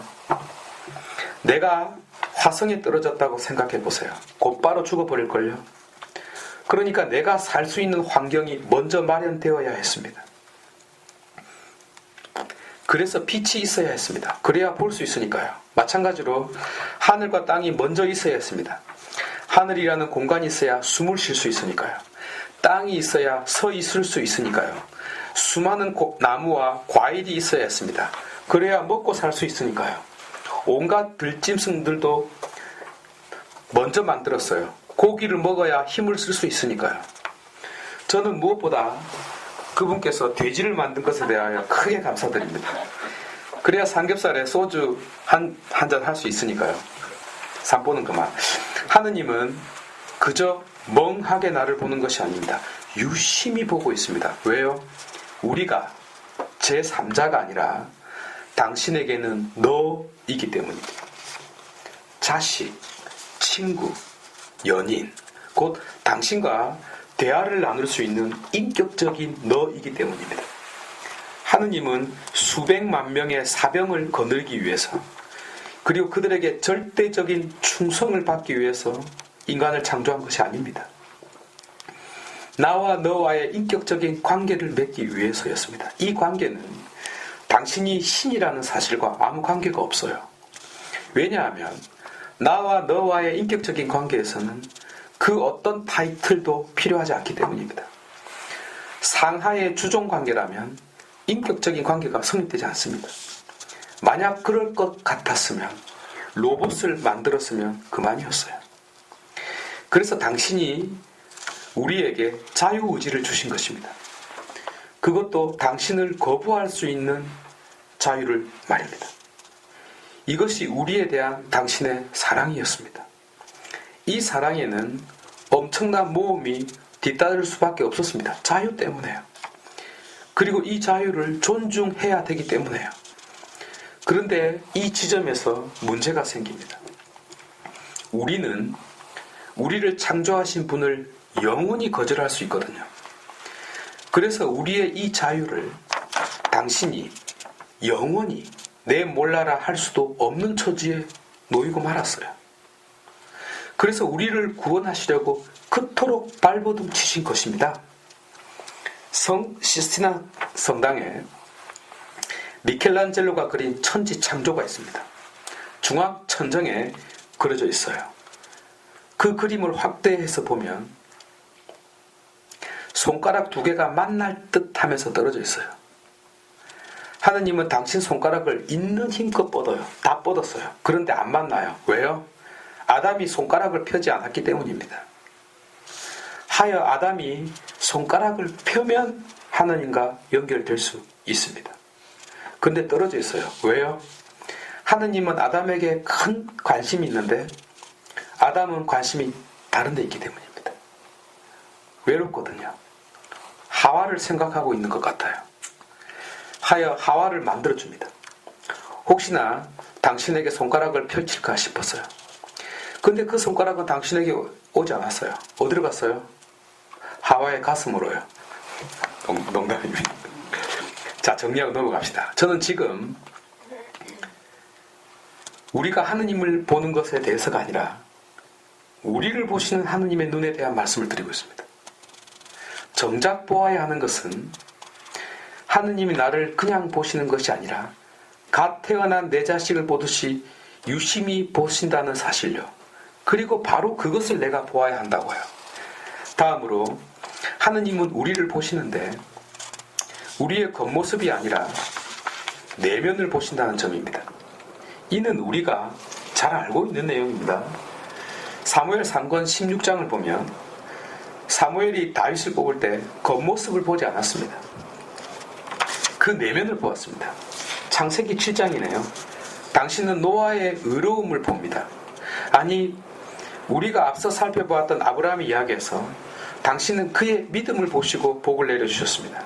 내가 화성에 떨어졌다고 생각해 보세요. 곧바로 죽어버릴걸요. 그러니까 내가 살 수 있는 환경이 먼저 마련되어야 했습니다. 그래서 빛이 있어야 했습니다. 그래야 볼 수 있으니까요. 마찬가지로 하늘과 땅이 먼저 있어야 했습니다. 하늘이라는 공간이 있어야 숨을 쉴 수 있으니까요. 땅이 있어야 서 있을 수 있으니까요. 수많은 나무와 과일이 있어야 했습니다. 그래야 먹고 살 수 있으니까요. 온갖 들짐승들도 먼저 만들었어요. 고기를 먹어야 힘을 쓸 수 있으니까요. 저는 무엇보다 그분께서 돼지를 만든 것에 대하여 크게 감사드립니다. 그래야 삼겹살에 소주 한 잔 할 수 있으니까요. 산보는 그만. 하느님은 그저 멍하게 나를 보는 것이 아닙니다. 유심히 보고 있습니다. 왜요? 우리가 제3자가 아니라 당신에게는 너이기 때문입니다. 자식, 친구, 연인, 곧 당신과 대화를 나눌 수 있는 인격적인 너이기 때문입니다. 하느님은 수백만 명의 사병을 거느리기 위해서, 그리고 그들에게 절대적인 충성을 받기 위해서 인간을 창조한 것이 아닙니다. 나와 너와의 인격적인 관계를 맺기 위해서였습니다. 이 관계는 당신이 신이라는 사실과 아무 관계가 없어요. 왜냐하면 나와 너와의 인격적인 관계에서는 그 어떤 타이틀도 필요하지 않기 때문입니다. 상하의 주종 관계라면 인격적인 관계가 성립되지 않습니다. 만약 그럴 것 같았으면 로봇을 만들었으면 그만이었어요. 그래서 당신이 우리에게 자유의지를 주신 것입니다. 그것도 당신을 거부할 수 있는 자유를 말입니다. 이것이 우리에 대한 당신의 사랑이었습니다. 이 사랑에는 엄청난 모험이 뒤따를 수밖에 없었습니다. 자유 때문에요. 그리고 이 자유를 존중해야 되기 때문에요. 그런데 이 지점에서 문제가 생깁니다. 우리는 우리를 창조하신 분을 영원히 거절할 수 있거든요. 그래서 우리의 이 자유를 당신이 영원히 내 몰라라 할 수도 없는 처지에 놓이고 말았어요. 그래서 우리를 구원하시려고 그토록 발버둥 치신 것입니다. 성 시스티나 성당에 미켈란젤로가 그린 천지 창조가 있습니다. 중앙 천정에 그려져 있어요. 그 그림을 확대해서 보면 손가락 두 개가 만날 듯 하면서 떨어져 있어요. 하느님은 당신 손가락을 있는 힘껏 뻗어요. 다 뻗었어요. 그런데 안 만나요. 왜요? 아담이 손가락을 펴지 않았기 때문입니다. 하여 아담이 손가락을 펴면 하느님과 연결될 수 있습니다. 근데 떨어져 있어요. 왜요? 하느님은 아담에게 큰 관심이 있는데 아담은 관심이 다른 데 있기 때문입니다. 외롭거든요. 하와를 생각하고 있는 것 같아요. 하여 하와를 만들어줍니다. 혹시나 당신에게 손가락을 펼칠까 싶었어요. 근데 그 손가락은 당신에게 오지 않았어요. 어디로 갔어요? 하와의 가슴으로요. 농담입니다. 자, 정리하고 넘어갑시다. 저는 지금 우리가 하느님을 보는 것에 대해서가 아니라 우리를 보시는 하느님의 눈에 대한 말씀을 드리고 있습니다. 정작 보아야 하는 것은 하느님이 나를 그냥 보시는 것이 아니라 갓 태어난 내 자식을 보듯이 유심히 보신다는 사실요. 그리고 바로 그것을 내가 보아야 한다고요. 다음으로 하느님은 우리를 보시는데 우리의 겉모습이 아니라 내면을 보신다는 점입니다. 이는 우리가 잘 알고 있는 내용입니다. 사무엘 3권 16장을 보면 사무엘이 다윗을 뽑을 때 겉모습을 보지 않았습니다. 그 내면을 보았습니다. 창세기 7장이네요. 당신은 노아의 의로움을 봅니다. 아니, 우리가 앞서 살펴보았던 아브라함의 이야기에서 당신은 그의 믿음을 보시고 복을 내려주셨습니다.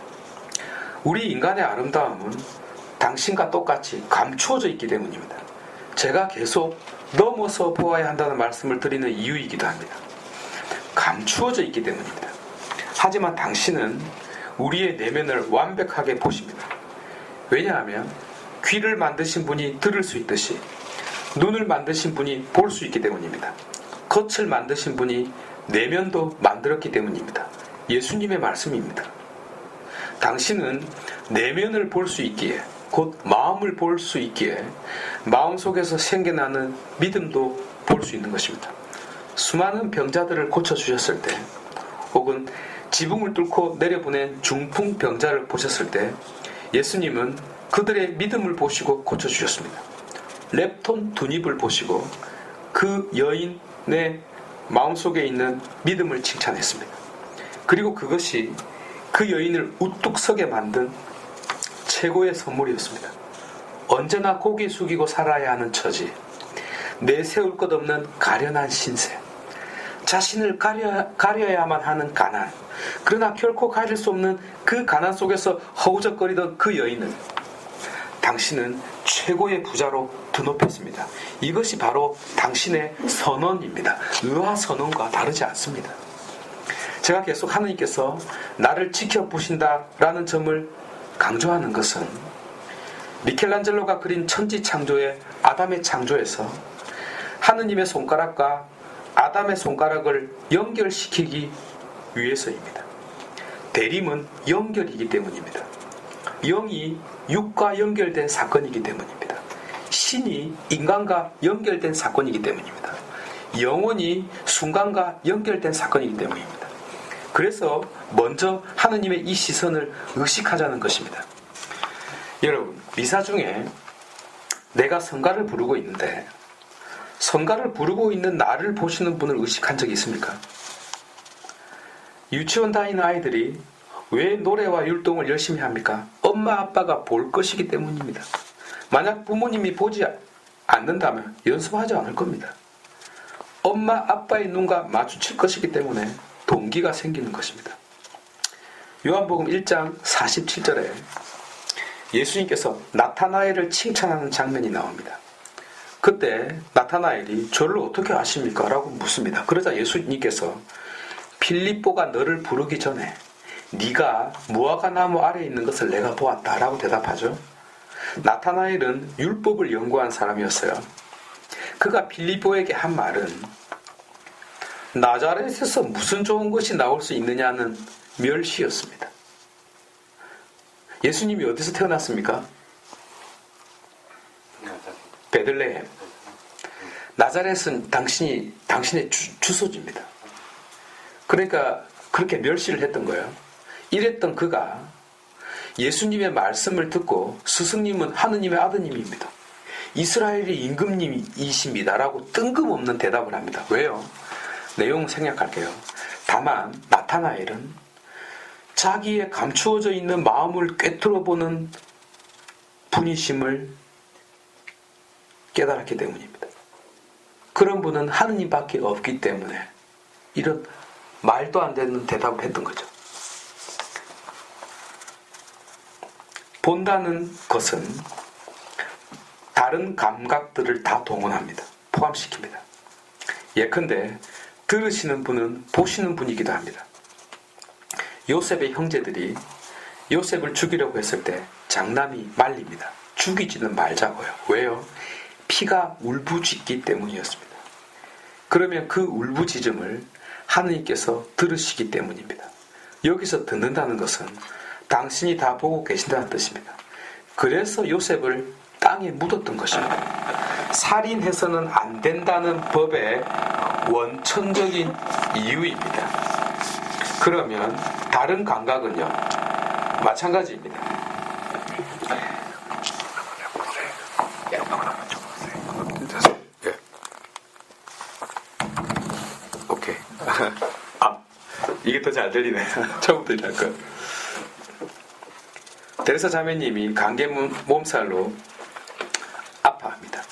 우리 인간의 아름다움은 당신과 똑같이 감추어져 있기 때문입니다. 제가 계속 넘어서 보아야 한다는 말씀을 드리는 이유이기도 합니다. 감추어져 있기 때문입니다. 하지만 당신은 우리의 내면을 완벽하게 보십니다. 왜냐하면 귀를 만드신 분이 들을 수 있듯이 눈을 만드신 분이 볼 수 있기 때문입니다. 겉을 만드신 분이 내면도 만들었기 때문입니다. 예수님의 말씀입니다. 당신은 내면을 볼 수 있기에, 곧 마음을 볼 수 있기에 마음속에서 생겨나는 믿음도 볼 수 있는 것입니다. 수많은 병자들을 고쳐주셨을 때, 혹은 지붕을 뚫고 내려보낸 중풍 병자를 보셨을 때 예수님은 그들의 믿음을 보시고 고쳐주셨습니다. 렙톤 둔입을 보시고 그 여인의 마음속에 있는 믿음을 칭찬했습니다. 그리고 그것이 그 여인을 우뚝 서게 만든 최고의 선물이었습니다. 언제나 고개 숙이고 살아야 하는 처지, 내세울 것 없는 가련한 신세, 자신을 가려야만 하는 가난, 그러나 결코 가릴 수 없는 그 가난 속에서 허우적거리던 그 여인을 당신은 최고의 부자로 드높였습니다. 이것이 바로 당신의 선언입니다. 의화 선언과 다르지 않습니다. 제가 계속 하느님께서 나를 지켜보신다라는 점을 강조하는 것은 미켈란젤로가 그린 천지창조의 아담의 창조에서 하느님의 손가락과 아담의 손가락을 연결시키기 위해서입니다. 대림은 연결이기 때문입니다. 영이 육과 연결된 사건이기 때문입니다. 신이 인간과 연결된 사건이기 때문입니다. 영혼이 순간과 연결된 사건이기 때문입니다. 그래서 먼저 하느님의 이 시선을 의식하자는 것입니다. 여러분, 미사 중에 내가 성가를 부르고 있는데 성가를 부르고 있는 나를 보시는 분을 의식한 적이 있습니까? 유치원 다니는 아이들이 왜 노래와 율동을 열심히 합니까? 엄마 아빠가 볼 것이기 때문입니다. 만약 부모님이 보지 않는다면 연습하지 않을 겁니다. 엄마 아빠의 눈과 마주칠 것이기 때문에 동기가 생기는 것입니다. 요한복음 1장 47절에 예수님께서 나타나엘을 칭찬하는 장면이 나옵니다. 그때 나타나엘이 저를 어떻게 아십니까? 라고 묻습니다. 그러자 예수님께서 필립보가 너를 부르기 전에 네가 무화과 나무 아래에 있는 것을 내가 보았다 라고 대답하죠. 나타나엘은 율법을 연구한 사람이었어요. 그가 필립보에게 한 말은 나자렛에서 무슨 좋은 것이 나올 수 있느냐는 멸시였습니다. 예수님이 어디서 태어났습니까? 베들레헴. 나자렛은 당신의 주소지입니다. 그러니까 그렇게 멸시를 했던 거예요. 이랬던 그가 예수님의 말씀을 듣고 스승님은 하느님의 아드님입니다. 이스라엘의 임금님이십니다. 라고 뜬금없는 대답을 합니다. 왜요? 내용 생략할게요. 다만 나타나엘은 자기의 감추어져 있는 마음을 꿰뚫어보는 분이심을 깨달았기 때문입니다. 그런 분은 하느님밖에 없기 때문에 이런 말도 안 되는 대답을 했던 거죠. 본다는 것은 다른 감각들을 다 동원합니다. 포함시킵니다. 예컨대 들으시는 분은 보시는 분이기도 합니다. 요셉의 형제들이 요셉을 죽이려고 했을 때 장남이 말립니다. 죽이지는 말자고요. 왜요? 피가 울부짖기 때문이었습니다. 그러면 그 울부짖음을 하느님께서 들으시기 때문입니다. 여기서 듣는다는 것은 당신이 다 보고 계신다는 뜻입니다. 그래서 요셉을 땅에 묻었던 것입니다. 살인해서는 안 된다는 법의 원천적인 이유입니다. 그러면 다른 감각은요, 마찬가지입니다. 오케이. 이게 더 잘 들리네. 처음부터 할 거. 데레사 자매님이 감기 몸살로 아파합니다.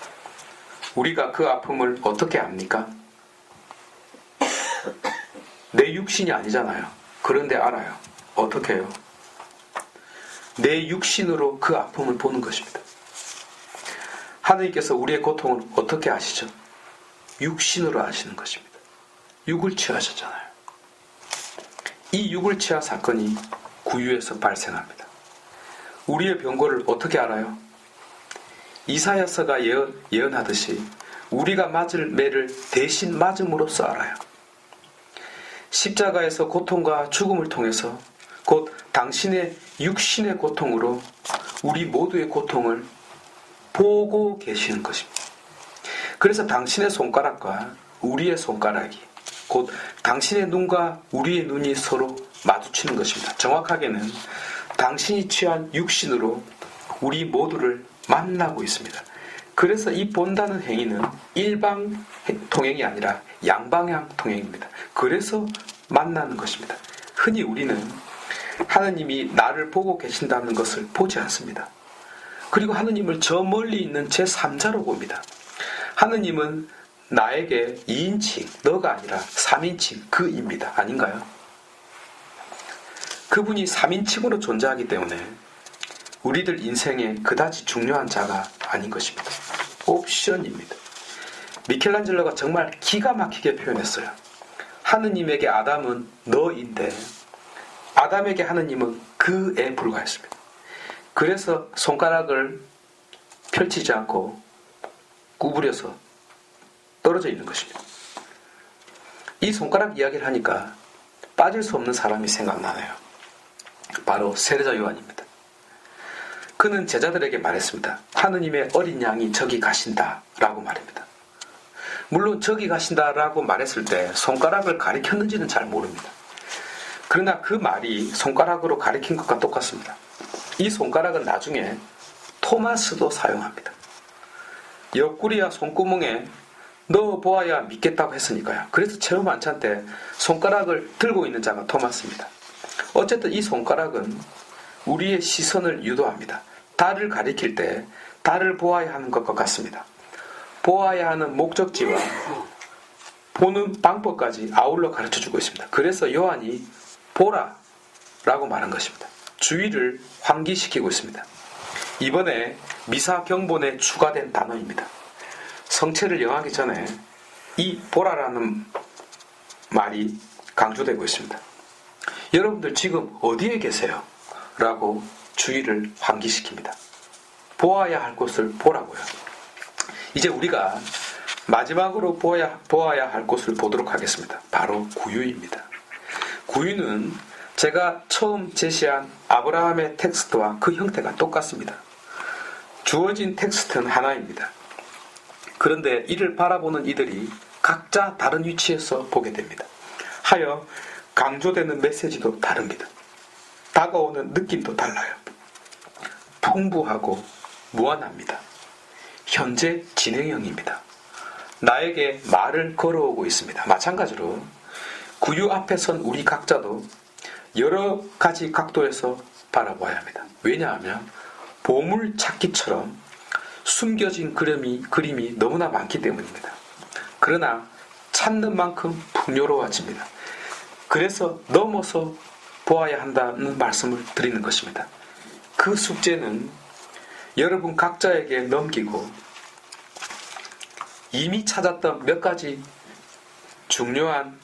우리가 그 아픔을 어떻게 압니까? 내 육신이 아니잖아요. 그런데 알아요. 어떻게 해요? 내 육신으로 그 아픔을 보는 것입니다. 하느님께서 우리의 고통을 어떻게 아시죠? 육신으로 아시는 것입니다. 육을 취하셨잖아요. 이 육을 취하 사건이 구유에서 발생합니다. 우리의 병고를 어떻게 알아요? 이사야서가 예언하듯이 우리가 맞을 매를 대신 맞음으로써 알아요. 십자가에서 고통과 죽음을 통해서 곧 당신의 육신의 고통으로 우리 모두의 고통을 보고 계시는 것입니다. 그래서 당신의 손가락과 우리의 손가락이 곧 당신의 눈과 우리의 눈이 서로 마주치는 것입니다. 정확하게는 당신이 취한 육신으로 우리 모두를 만나고 있습니다. 그래서 이 본다는 행위는 일방 통행이 아니라 양방향 통행입니다. 그래서 만나는 것입니다. 흔히 우리는 하느님이 나를 보고 계신다는 것을 보지 않습니다. 그리고 하느님을 저 멀리 있는 제3자로 봅니다. 하느님은 나에게 2인칭, 너가 아니라 3인칭 그입니다. 아닌가요? 그분이 3인칭으로 존재하기 때문에 우리들 인생에 그다지 중요한 자가 아닌 것입니다. 옵션입니다. 미켈란젤로가 정말 기가 막히게 표현했어요. 하느님에게 아담은 너인데 아담에게 하느님은 그에 불과했습니다. 그래서 손가락을 펼치지 않고 구부려서 떨어져 있는 것입니다. 이 손가락 이야기를 하니까 빠질 수 없는 사람이 생각나네요. 바로 세례자 요한입니다. 그는 제자들에게 말했습니다. 하느님의 어린 양이 저기 가신다 라고 말합니다. 물론 저기 가신다라고 말했을 때 손가락을 가리켰는지는 잘 모릅니다. 그러나 그 말이 손가락으로 가리킨 것과 똑같습니다. 이 손가락은 나중에 토마스도 사용합니다. 옆구리와 손구멍에 넣어보아야 믿겠다고 했으니까요. 그래서 체험 만찬 때 손가락을 들고 있는 자가 토마스입니다. 어쨌든 이 손가락은 우리의 시선을 유도합니다. 달을 가리킬 때 달을 보아야 하는 것과 같습니다. 보아야 하는 목적지와 보는 방법까지 아울러 가르쳐주고 있습니다. 그래서 요한이 보라 라고 말한 것입니다. 주의를 환기시키고 있습니다. 이번에 미사 경본에 추가된 단어입니다. 성체를 영하기 전에 이 보라라는 말이 강조되고 있습니다. 여러분들 지금 어디에 계세요? 라고 주의를 환기시킵니다. 보아야 할 곳을 보라고요. 이제 우리가 마지막으로 보아야 할 곳을 보도록 하겠습니다. 바로 구유입니다. 구유는 제가 처음 제시한 아브라함의 텍스트와 그 형태가 똑같습니다. 주어진 텍스트는 하나입니다. 그런데 이를 바라보는 이들이 각자 다른 위치에서 보게 됩니다. 하여 강조되는 메시지도 다릅니다. 다가오는 느낌도 달라요. 풍부하고 무한합니다. 현재 진행형입니다. 나에게 말을 걸어오고 있습니다. 마찬가지로 구유 앞에 선 우리 각자도 여러 가지 각도에서 바라봐야 합니다. 왜냐하면 보물찾기처럼 숨겨진 그림이 너무나 많기 때문입니다. 그러나 찾는 만큼 풍요로워집니다. 그래서 넘어서 보아야 한다는 말씀을 드리는 것입니다. 그 숙제는 여러분 각자에게 넘기고 이미 찾았던 몇 가지 중요한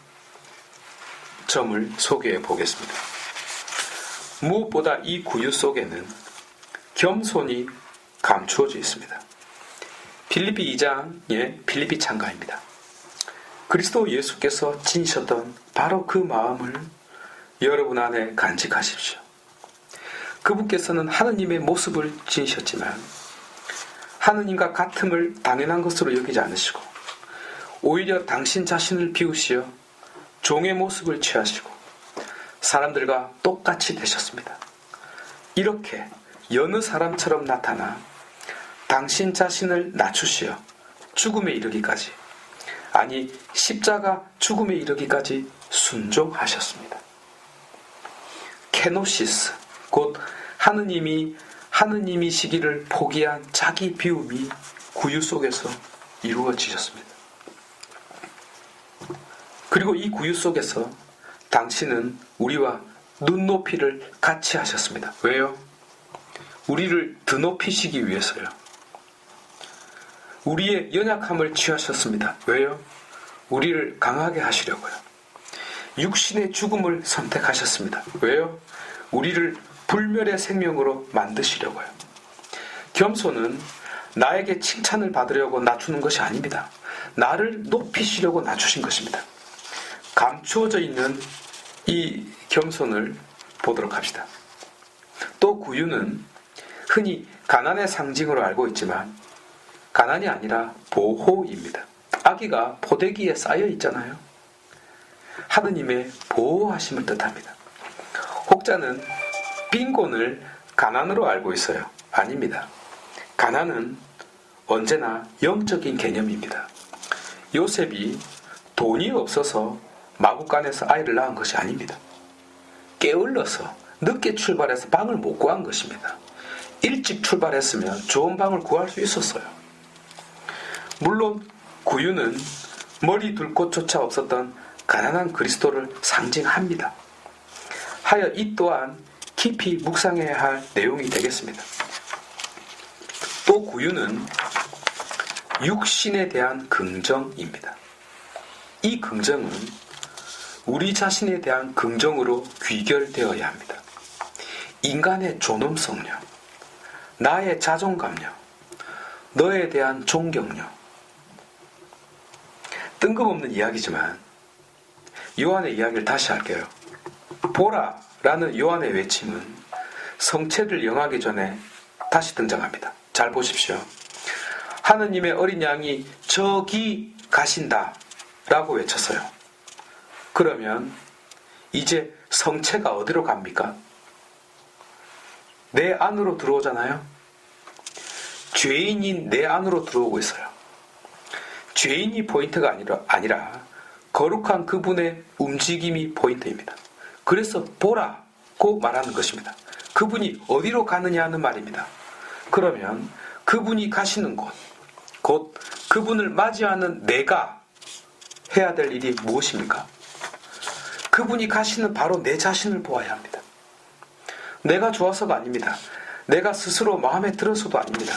점을 소개해 보겠습니다. 무엇보다 이 구유 속에는 겸손이 감추어져 있습니다. 빌립비 2장의 빌립비 창가입니다. 그리스도 예수께서 지니셨던 바로 그 마음을 여러분 안에 간직하십시오. 그분께서는 하느님의 모습을 지니셨지만 하느님과 같음을 당연한 것으로 여기지 않으시고 오히려 당신 자신을 비우시어 종의 모습을 취하시고 사람들과 똑같이 되셨습니다. 이렇게 여느 사람처럼 나타나 당신 자신을 낮추시어 죽음에 이르기까지, 아니 십자가 죽음에 이르기까지 순종하셨습니다. 케노시스, 곧 하느님이시기를 포기한 자기 비움이 구유 속에서 이루어지셨습니다. 그리고 이 구유 속에서 당신은 우리와 눈높이를 같이 하셨습니다. 왜요? 우리를 드높이시기 위해서요. 우리의 연약함을 취하셨습니다. 왜요? 우리를 강하게 하시려고요. 육신의 죽음을 선택하셨습니다. 왜요? 우리를 불멸의 생명으로 만드시려고요. 겸손은 나에게 칭찬을 받으려고 낮추는 것이 아닙니다. 나를 높이시려고 낮추신 것입니다. 감추어져 있는 이 겸손을 보도록 합시다. 또 구유는 흔히 가난의 상징으로 알고 있지만 가난이 아니라 보호입니다. 아기가 포대기에 쌓여 있잖아요. 하느님의 보호하심을 뜻합니다. 혹자는 빈곤을 가난으로 알고 있어요. 아닙니다. 가난은 언제나 영적인 개념입니다. 요셉이 돈이 없어서 마구간에서 아이를 낳은 것이 아닙니다. 게을러서 늦게 출발해서 방을 못 구한 것입니다. 일찍 출발했으면 좋은 방을 구할 수 있었어요. 물론 구유는 머리 둘 곳조차 없었던 가난한 그리스도를 상징합니다. 하여 이 또한 깊이 묵상해야 할 내용이 되겠습니다. 또 구유는 육신에 대한 긍정입니다. 이 긍정은 우리 자신에 대한 긍정으로 귀결되어야 합니다. 인간의 존엄성요, 나의 자존감요, 너에 대한 존경요. 뜬금없는 이야기지만 요한의 이야기를 다시 할게요. 보라 라는 요한의 외침은 성체를 영하기 전에 다시 등장합니다. 잘 보십시오. 하느님의 어린 양이 저기 가신다 라고 외쳤어요. 그러면 이제 성체가 어디로 갑니까? 내 안으로 들어오잖아요. 죄인인 내 안으로 들어오고 있어요. 죄인이 포인트가 아니라 거룩한 그분의 움직임이 포인트입니다. 그래서 보라고 말하는 것입니다. 그분이 어디로 가느냐 하는 말입니다. 그러면 그분이 가시는 곳, 곧 그분을 맞이하는 내가 해야 될 일이 무엇입니까? 그분이 가시는 바로 내 자신을 보아야 합니다. 내가 좋아서가 아닙니다. 내가 스스로 마음에 들어서도 아닙니다.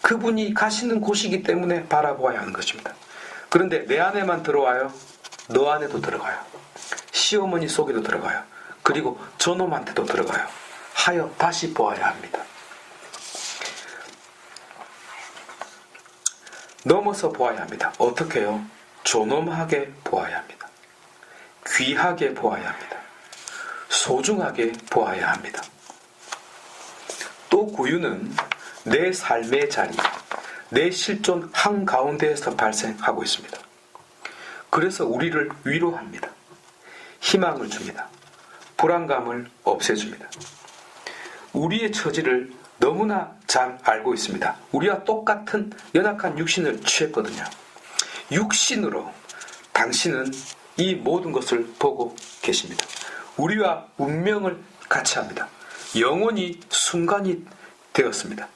그분이 가시는 곳이기 때문에 바라보아야 하는 것입니다. 그런데 내 안에만 들어와요? 너 안에도 들어가요. 시어머니 속에도 들어가요. 그리고 저놈한테도 들어가요. 하여 다시 보아야 합니다. 넘어서 보아야 합니다. 어떻게요? 존엄하게 보아야 합니다. 귀하게 보아야 합니다. 소중하게 보아야 합니다. 또 구유는 내 삶의 자리, 내 실존 한가운데에서 발생하고 있습니다. 그래서 우리를 위로합니다. 희망을 줍니다. 불안감을 없애줍니다. 우리의 처지를 너무나 잘 알고 있습니다. 우리와 똑같은 연약한 육신을 취했거든요. 육신으로 당신은 이 모든 것을 보고 계십니다. 우리와 운명을 같이 합니다. 영원히 순간이 되었습니다.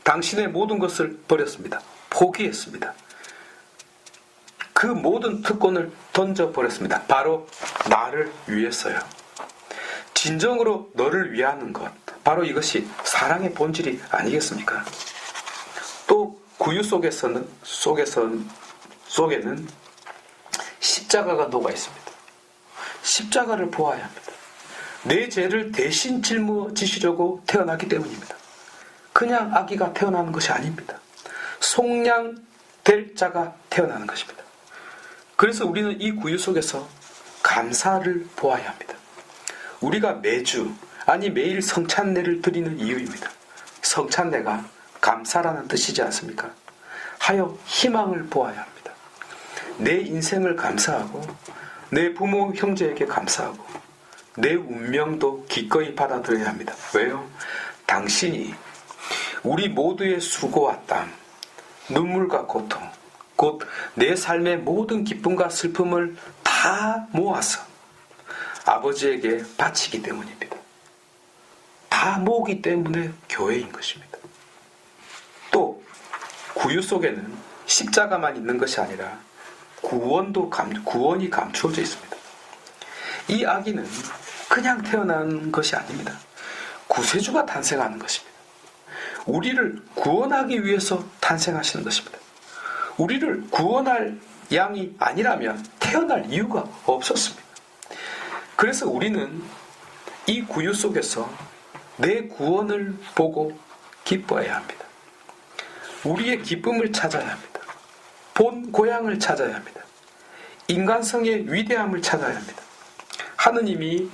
당신의 모든 것을 버렸습니다. 포기했습니다. 그 모든 특권을 던져버렸습니다. 바로 나를 위해서요. 진정으로 너를 위하는 것, 바로 이것이 사랑의 본질이 아니겠습니까? 또 구유 속에는 십자가가 녹아 있습니다. 십자가를 보아야 합니다. 내 죄를 대신 짊어지시려고 태어났기 때문입니다. 그냥 아기가 태어나는 것이 아닙니다. 속량될 자가 태어나는 것입니다. 그래서 우리는 이 구유 속에서 감사를 보아야 합니다. 우리가 매주, 아니 매일 성찬례를 드리는 이유입니다. 성찬례가 감사라는 뜻이지 않습니까? 하여 희망을 보아야 합니다. 내 인생을 감사하고 내 부모 형제에게 감사하고 내 운명도 기꺼이 받아들여야 합니다. 왜요? 당신이 우리 모두의 수고와 땀, 눈물과 고통, 곧 내 삶의 모든 기쁨과 슬픔을 다 모아서 아버지에게 바치기 때문입니다. 다 모으기 때문에 교회인 것입니다. 또 구유 속에는 십자가만 있는 것이 아니라 구원이 감추어져 있습니다. 이 아기는 그냥 태어난 것이 아닙니다. 구세주가 탄생하는 것입니다. 우리를 구원하기 위해서 탄생하시는 것입니다. 우리를 구원할 양이 아니라면 태어날 이유가 없었습니다. 그래서 우리는 이 구유 속에서 내 구원을 보고 기뻐해야 합니다. 우리의 기쁨을 찾아야 합니다. 본 고향을 찾아야 합니다. 인간성의 위대함을 찾아야 합니다. 하느님이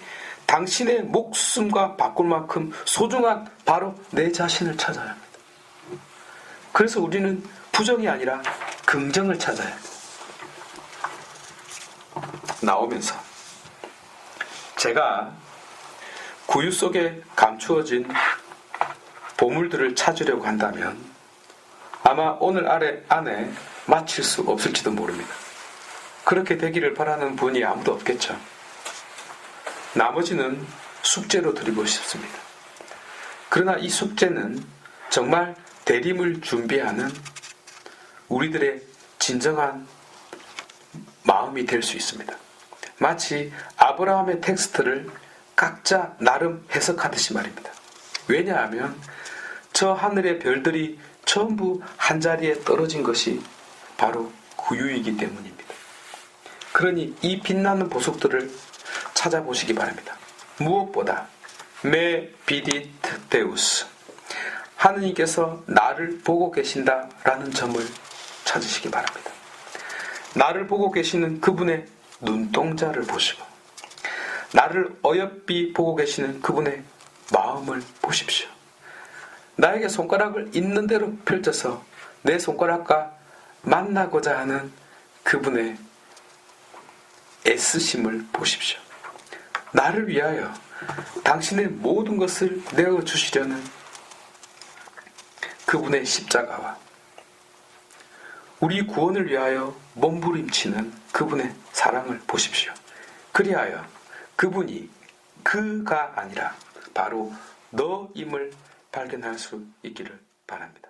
당신의 목숨과 바꿀 만큼 소중한 바로 내 자신을 찾아야 합니다. 그래서 우리는 부정이 아니라 긍정을 찾아야 합니다. 나오면서 제가 구유 속에 감추어진 보물들을 찾으려고 한다면 아마 오늘 안에 마칠 수 없을지도 모릅니다. 그렇게 되기를 바라는 분이 아무도 없겠죠. 나머지는 숙제로 드리고 싶습니다. 그러나 이 숙제는 정말 대림을 준비하는 우리들의 진정한 마음이 될 수 있습니다. 마치 아브라함의 텍스트를 각자 나름 해석하듯이 말입니다. 왜냐하면 저 하늘의 별들이 전부 한자리에 떨어진 것이 바로 구유이기 때문입니다. 그러니 이 빛나는 보석들을 찾아보시기 바랍니다. 무엇보다 메 비디트 데우스, 하느님께서 나를 보고 계신다라는 점을 찾으시기 바랍니다. 나를 보고 계시는 그분의 눈동자를 보시고 나를 어여삐 보고 계시는 그분의 마음을 보십시오. 나에게 손가락을 있는 대로 펼쳐서 내 손가락과 만나고자 하는 그분의 애쓰심을 보십시오. 나를 위하여 당신의 모든 것을 내어주시려는 그분의 십자가와 우리 구원을 위하여 몸부림치는 그분의 사랑을 보십시오. 그리하여 그분이 그가 아니라 바로 너임을 발견할 수 있기를 바랍니다.